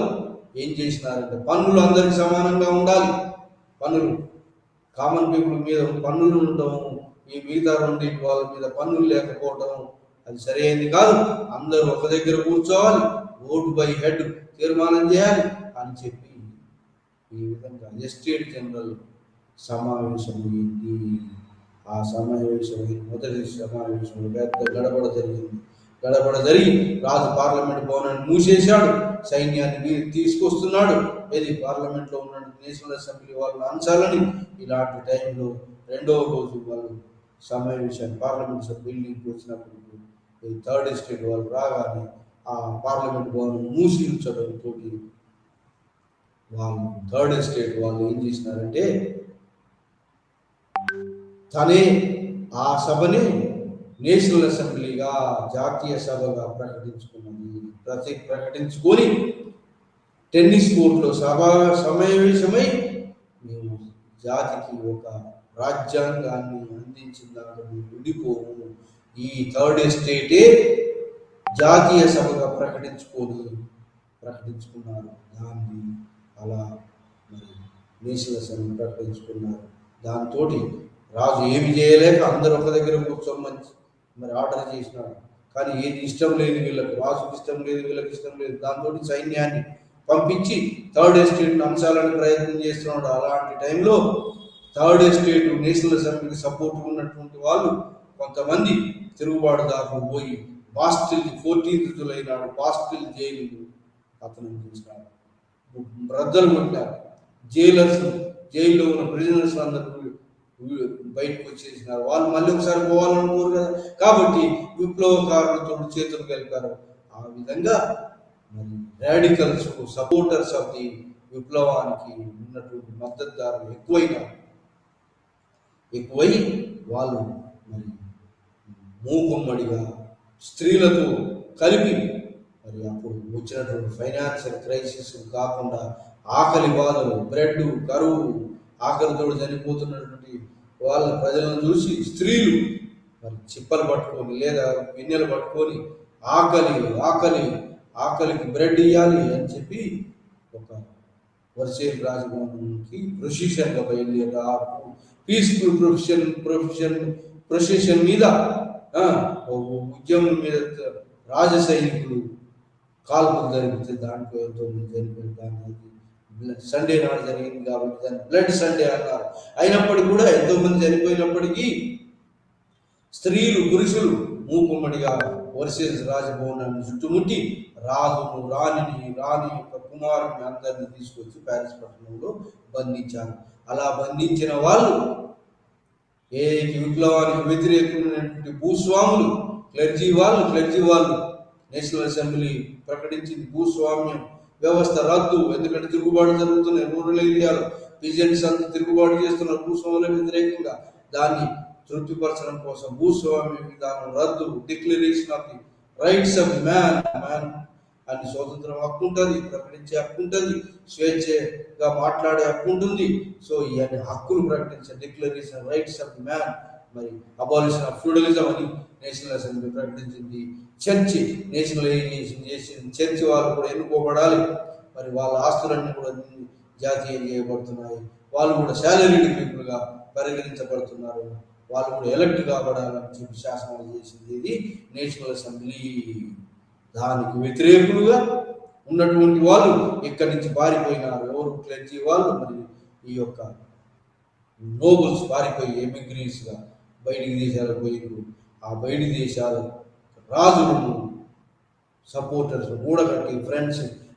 [SPEAKER 1] ఏం చేసినారంటే పన్నులు అందరికి సమానంగా ఉండాలి, పన్నులు కామన్ పీపుల్ మీద పన్నులు ఉండడం, ఈ మిగతా రెండింటి వాళ్ళ మీద పన్నులు లేకపోవడం అది సరైనది కాదు. అందరూ ఒక దగ్గర కూర్చోవాలి, ఓటు బై హెడ్ తీర్మానం చేయాలి అని చెప్పి ఈ విధంగా ఎస్టేట్ జనరల్ సమావేశమైంది. ఆ సమావేశమైన మొదటి సమావేశంలో పెద్ద గడబడ జరిగింది. గడబడ జరిగి రాజు పార్లమెంట్ భవనాన్ని మూసేశాడు, సైన్యాన్ని తీసుకొస్తున్నాడు. ఇది పార్లమెంట్లో ఉన్న నేషనల్ అసెంబ్లీ వాళ్ళని అంచాలని. ఇలాంటి టైంలో రెండవ రోజు వాళ్ళు సమావేశాన్ని పార్లమెంట్ బిల్డింగ్కి వచ్చినప్పుడు థర్డ్ ఎస్టేట్ వాళ్ళు రాగానే ఆ పార్లమెంట్ భవనం మూసించడంతో వాళ్ళు థర్డ్ ఎస్టేట్ వాళ్ళు ఏం చేసినారంటే తనే ఆ సభని నేషనల్ అసెంబ్లీగా, జాతీయ సభగా ప్రకటించుకొని టెన్నిస్ కోర్టులో సమావేశమై మేము జాతికి ఒక రాజ్యాంగాన్ని అందించిన దాంట్లో విడిపోము, ఈ థర్డ్ ఎస్టేటే జాతీయ సభగా ప్రకటించుకున్నారు. దాన్ని అలా మరి నేషనల్ అసెంబ్లీ ప్రకటించుకున్నారు. దాంతో రాజు ఏమి చేయలేక అందరూ ఒక దగ్గర కూర్చోమని మరి ఆర్డర్ చేసినాడు. కానీ ఏది ఇష్టం లేదు వీళ్ళకి, రాజుకి ఇష్టం లేదు, వీళ్ళకి ఇష్టం లేదు. దాంతో సైన్యాన్ని పంపించి థర్డ్ ఎస్టేట్ను అంశాలని ప్రయత్నం చేస్తున్నాడు. అలాంటి టైంలో థర్డ్ ఎస్టేట్ నేషనల్ అసెంబ్లీకి సపోర్ట్ ఉన్నటువంటి వాళ్ళు కొంతమంది తిరుగుబాటుదారులు పోయి బాస్టిల్ 14th జూలై నాడు బాస్టిల్ జైలు అతను చేసినాడు. బ్రద్దలు కొట్టినారు. జైల్లో ఉన్న ప్రిజనర్స్ అందరూ బయటకు వచ్చేసినారు. వాళ్ళు మళ్ళీ ఒకసారి పోవాలనుకోరు కదా, కాబట్టి విప్లవకారులతో చేతులు కలిపారు. ఆ విధంగా మరి రాడికల్స్ సపోర్టర్స్ ఆఫ్ ది విప్లవానికి ఉన్నటువంటి మద్దతుదారులు ఎక్కువై వాళ్ళు మరి మూకుమ్మడిగా స్త్రీలతో కలిపి మరి అప్పుడు వచ్చినటువంటి ఫైనాన్షియల్ క్రైసిస్ కాకుండా ఆకలి బాధలు, బ్రెడ్ కరువు, ఆకలితో చనిపోతున్నటువంటి వాళ్ళ ప్రజలను చూసి స్త్రీలు మరి చిప్పలు పట్టుకొని లేదా గిన్నెలు పట్టుకొని ఆకలికి బ్రెడ్ ఇవ్వాలి అని చెప్పి ఒక వర్సేల్ రాజభవన్కి ప్రొసెషన్గా బయలుదేరారు. పీస్ఫుల్ ప్రొసెషన్ మీద ఉద్యమం మీద రాజ సైనికులు కాల్పులు జరిగితే దాంట్లో ఎంతో మంది చనిపోయిన దాన్ని సండే నాడు జరిగింది కాబట్టి దాన్ని బ్లడ్ సండే అన్నారు. అయినప్పటికీ కూడా ఎంతో మంది చనిపోయినప్పటికీ స్త్రీలు పురుషులు మూకుమ్మడిగా వర్సెస్ రాజభవనాన్ని చుట్టుముట్టి రాణి యొక్క కుమారుని అందరినీ తీసుకొచ్చి ప్యారిస్ పట్టణంలో బంధించారు. అలా బంధించిన వాళ్ళు విప్లవానికి వ్యతిరేకమైనటువంటి భూస్వాములు, క్లెర్జీ వాళ్ళు నేషనల్ అసెంబ్లీ ప్రకటించింది భూస్వామ్యం వ్యవస్థ రద్దు. ఎందుకంటే తిరుగుబాటు జరుగుతున్నాయి రూరల్ ఏరియాలో, పీజెంట్స్ అంతా తిరుగుబాటు చేస్తున్నారు భూస్వాములకు వ్యతిరేకంగా. దాన్ని తృప్తిపరచడం కోసం భూస్వామ్య విధానం రద్దు, declaration of the rights of man అని స్వతంత్రం హక్కు ఉంటుంది, ప్రకటించే హక్కు ఉంటుంది, స్వేచ్ఛగా మాట్లాడే హక్కు ఉంటుంది. సో ఇవన్నీ హక్కులు ప్రకటించే declaration rights of the man, మరి అబాలిషన్ ఆఫ్ ఫ్యూడలిజం అని నేషనల్ అసెంబ్లీ ప్రకటించింది. చర్చి నేషనలైజేషన్ చేసింది. చర్చి వాళ్ళు కూడా ఎన్నుకోబడాలి, మరి వాళ్ళ ఆస్తులన్నీ కూడా జాతీయం చేయబడుతున్నాయి. వాళ్ళు కూడా శాలరీడ్ పీపుల్గా పరిగణించబడుతున్నారు. వాళ్ళు కూడా ఎలక్ట్ కాబడాలని చెప్పి శాసనాలు చేసింది ఇది నేషనల్ అసెంబ్లీ. దానికి వ్యతిరేకులుగా ఉన్నటువంటి వాళ్ళు ఇక్కడి నుంచి పారిపోయినారు. ఎవరు? క్లెర్జీ వాళ్ళు, మరి ఈ యొక్క నోబుల్స్ పారిపోయి ఎమిగ్రీస్గా బయటికి దేశాలకు పోయినారు. ఆ బయటి దేశాల రాజులను సపోర్టర్స్ కూడగట్టి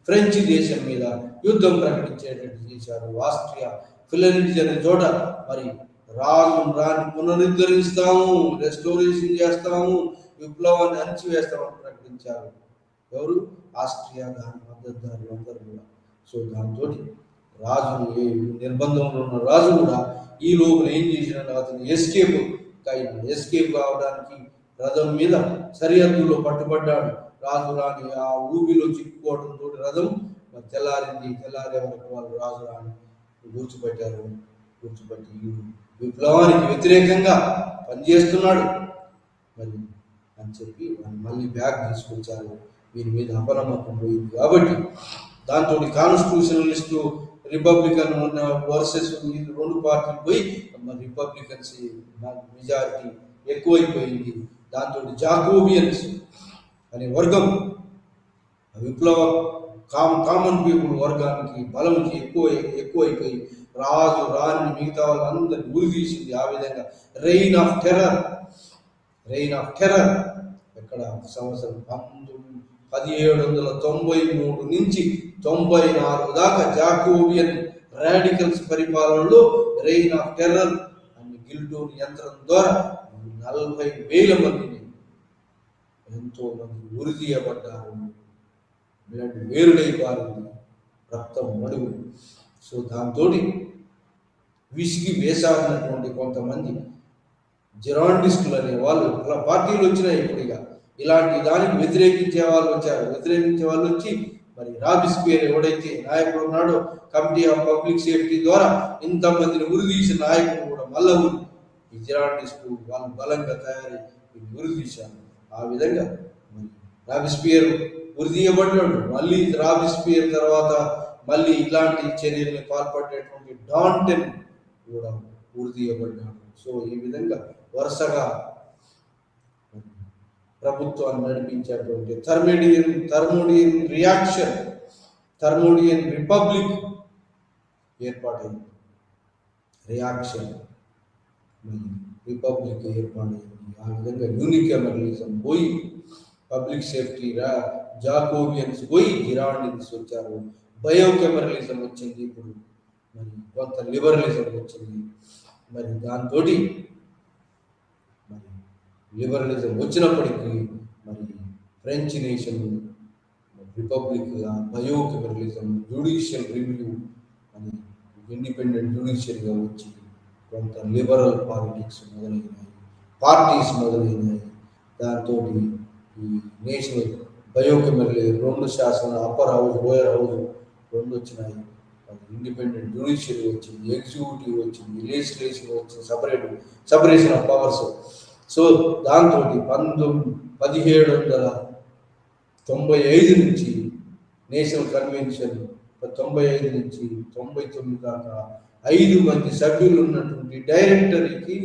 [SPEAKER 1] ఫ్రెంచ్ దేశం మీద యుద్ధం ప్రకటించేటట్టు చేశారు. ఆస్ట్రియా ఫిలనిజ్ అనే చోట మరి రాణి పునరుద్ధరిస్తాము, రెస్టోరేషన్ చేస్తాము, విప్లవాన్ని అణిచివేస్తామని ప్రకటించారు. ఎవరు? ఆస్ట్రియా, దాని మద్దతుదారులు అందరూ కూడా. సో దాంతో రాజు నిర్బంధంలో ఉన్న రాజు కూడా ఈ లోపల ఏం చేసినాడు, అతను ఎస్కేప్ కావడానికి రథం మీద సరిహద్దులో పట్టుబడ్డాడు. రాజు రాణి ఆ ఊబిలో చిక్కుకోవడంతో రథం తెల్లారే వరకు వాళ్ళు రాజు రాణి కూర్చోబెట్టి విప్లవానికి వ్యతిరేకంగా పనిచేస్తున్నాడు మరి అని చెప్పి మళ్ళీ బ్యాగ్ తీసుకొచ్చారు. వీరి మీద అపనమ్మకం పోయింది కాబట్టి దాంతో కాన్స్టిట్యూషనలిస్టు రిపబ్లికన్ ఉన్న వర్సెస్ ఈ రెండు పార్టీలు పోయి రిపబ్లికన్స్ మెజారిటీ ఎక్కువైపోయింది. దాంతో జాకోబియన్స్ అనే వర్గం విప్లవ కామన్ పీపుల్ వర్గానికి బలం ఎక్కువైపోయి రాజు రాణి మిగతా వాళ్ళందరినీ ఉరిదీసింది. ఆ విధంగా రెయిన్ ఆఫ్ టెర్రర్ ఎక్కడ సంవత్సరం 1793 నుంచి 94 దాకా జాకోబియన్ రాడికల్స్ పరిపాలనలో రెయిన్ ఆఫ్ టెర్రర్ అని గిల్డోన్ యంత్రం ద్వారా 40,000 మందిని ఎంతో మంది ఉరిదీయబడ్డారు. బ్లడ్ వేరుడై పారింది, రక్తం మడుగు. సో దాంతో విసిగి వేసాడినటువంటి కొంతమంది జిరాండిస్టులు అనే వాళ్ళు పార్టీలు వచ్చినాయి. ఇప్పుడు ఇలాంటి దానికి వ్యతిరేకించే వాళ్ళు వచ్చి మరి రాబిస్పియర్ ఎవడైతే నాయకుడు ఉన్నాడో కమిటీ ఆఫ్ పబ్లిక్ సేఫ్టీ ద్వారా ఇంతమందిని ఉరిదీసిన నాయకుడు కూడా మళ్ళా ఈ జిరాండిస్టు వాళ్ళు బలంగా తయారై ఉరిదీశారు. ఆ విధంగా రాబిస్పియర్ ఉరిదీయబడ్డాడు. మళ్ళీ రాబిస్పియర్ తర్వాత మళ్ళీ ఇలాంటి చర్యల్ని పాల్పడేటువంటి డాంటెన్ కూడా ఉరిదీయబడ్డాడు. సో ఈ విధంగా వరుసగా ప్రభుత్వాన్ని నడిపించేటువంటి థర్మోడియన్ రిపబ్లిక్ ఏర్పాటైంది. రిపబ్లిక్ ఏర్పాటైంది. ఆ విధంగా యూనికెమరలిజం పోయి పబ్లిక్ సేఫ్టీ జాకోబియన్స్ పోయి జిరాండిన్స్ వచ్చారు. బయోకెమరలిజం వచ్చింది. ఇప్పుడు మరి కొంత లిబరలిజం వచ్చింది. మరి దాంతో మరి లిబరలిజం వచ్చినప్పటికీ మరి French nation republic bicameralism judicial review అని ఇండిపెండెంట్ జ్యుడిషియల్గా వచ్చి కొంత లిబరల్ పార్టీస్ మొదలైనాయి. దాంతో ఈ నేషనల్ బయోకెమరల్ 2 శాసన అప్పర్ హౌస్ లోయర్ హౌస్ 2 వచ్చినాయి. ఇండిపెండెంట్ జ్యుడిషియరీ వచ్చింది, ఎగ్జిక్యూటివ్ వచ్చింది, లెజిస్లేటివ్ వచ్చింది, సపరేషన్ ఆఫ్ పవర్స్. సో దాంతో 1795 నుంచి నేషనల్ కన్వెన్షన్ 95 నుంచి 99 దాకా 5 మంది సభ్యులు ఉన్నటువంటి డైరెక్టరీకి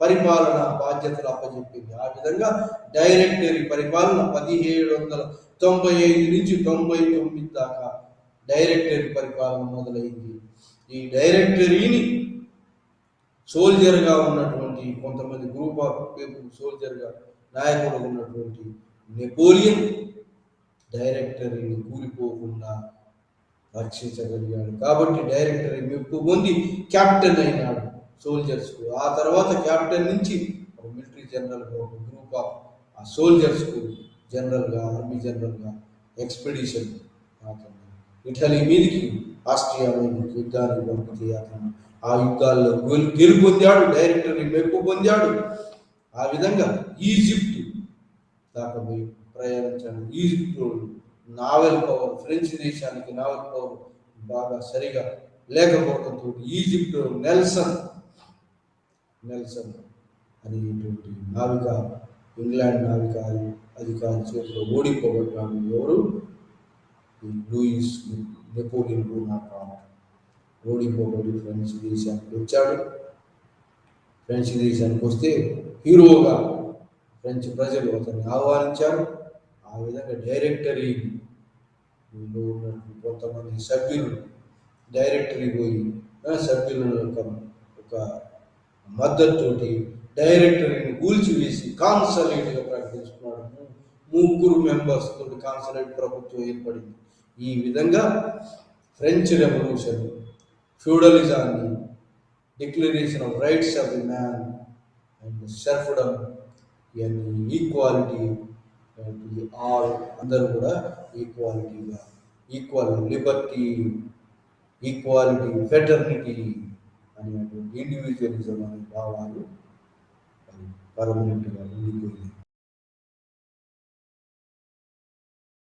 [SPEAKER 1] పరిపాలన బాధ్యతలు అప్పచెప్పింది. ఆ విధంగా డైరెక్టరీ పరిపాలన 1795 నుంచి 99 దాకా డైరెక్టరీ పరిపాలన మొదలైంది. ఈ డైరెక్టరీని సోల్జర్గా ఉన్నటువంటి కొంతమంది గ్రూప్ ఆఫ్ పీపుల్ సోల్జర్గా నాయకుడు ఉన్నటువంటి నెపోలియన్ డైరెక్టరీని కూలిపోకుండా రక్షించగలిగాడు. కాబట్టి డైరెక్టరీ మెప్పు పొంది క్యాప్టెన్ అయినాడు సోల్జర్స్కు. ఆ తర్వాత క్యాప్టెన్ నుంచి మిలిటరీ జనరల్గా ఒక గ్రూప్ ఆఫ్ సోల్జర్స్కు జనరల్గా ఆర్మీ జనరల్గా ఎక్స్పెడిషన్ ఇటలీ మీదకి ఆస్ట్రియా మీదకి యుద్ధానికి పంపితే అతను ఆ యుద్ధాల్లో గెలుపొందాడు, డైరెక్టరీ మెప్పు పొందాడు. ఆ విధంగా ఈజిప్ట్ దాకా పోయి ప్రయాణించాడు. ఈజిప్ట్లో నావెల్ పవర్, ఫ్రెంచ్ దేశానికి నావెల్ పవర్ బాగా సరిగా లేకపోవడంతో ఈజిప్ట్ నెల్సన్ అనేటువంటి నావిక ఇంగ్లాండ్ నావిక అధికారి చేతిలో ఓడిపోబడ్డాడు. ఎవరు? లూయిస్ నెపోలియన్ బోనాపార్ట్ ఓడిపోబడి ఫ్రెంచ్ దేశానికి వచ్చాడు. ఫ్రెంచ్ దేశానికి వస్తే హీరోగా ఫ్రెంచ్ ప్రజలు అతన్ని ఆహ్వానించారు. ఆ విధంగా డైరెక్టరీలో ఉన్నటువంటి కొంతమంది సభ్యులు డైరెక్టరీ పోయి సభ్యుల ఒక మద్దతుతోటి డైరెక్టరీని కూల్చివేసి కాన్సలేట్గా ప్రకటించుకున్నాడు. 3 మెంబర్స్ తోటి కాన్సలేట్ ప్రభుత్వం ఏర్పడింది. ఈ విధంగా ఫ్రెంచ్ రెవల్యూషన్ ఫ్యూడలిజాన్ని, declaration of rights of the man and serfdom, ఇవన్నీ ఈక్వాలిటీ, ఆల్ అందరూ కూడా ఈక్వల్ లిబర్టీ, ఈక్వాలిటీ, ఫెటర్నిటీ అనేటువంటి ఇండివిజువలిజం అనే భావాలు పర్మనెంట్గా ఉండిపోయింది.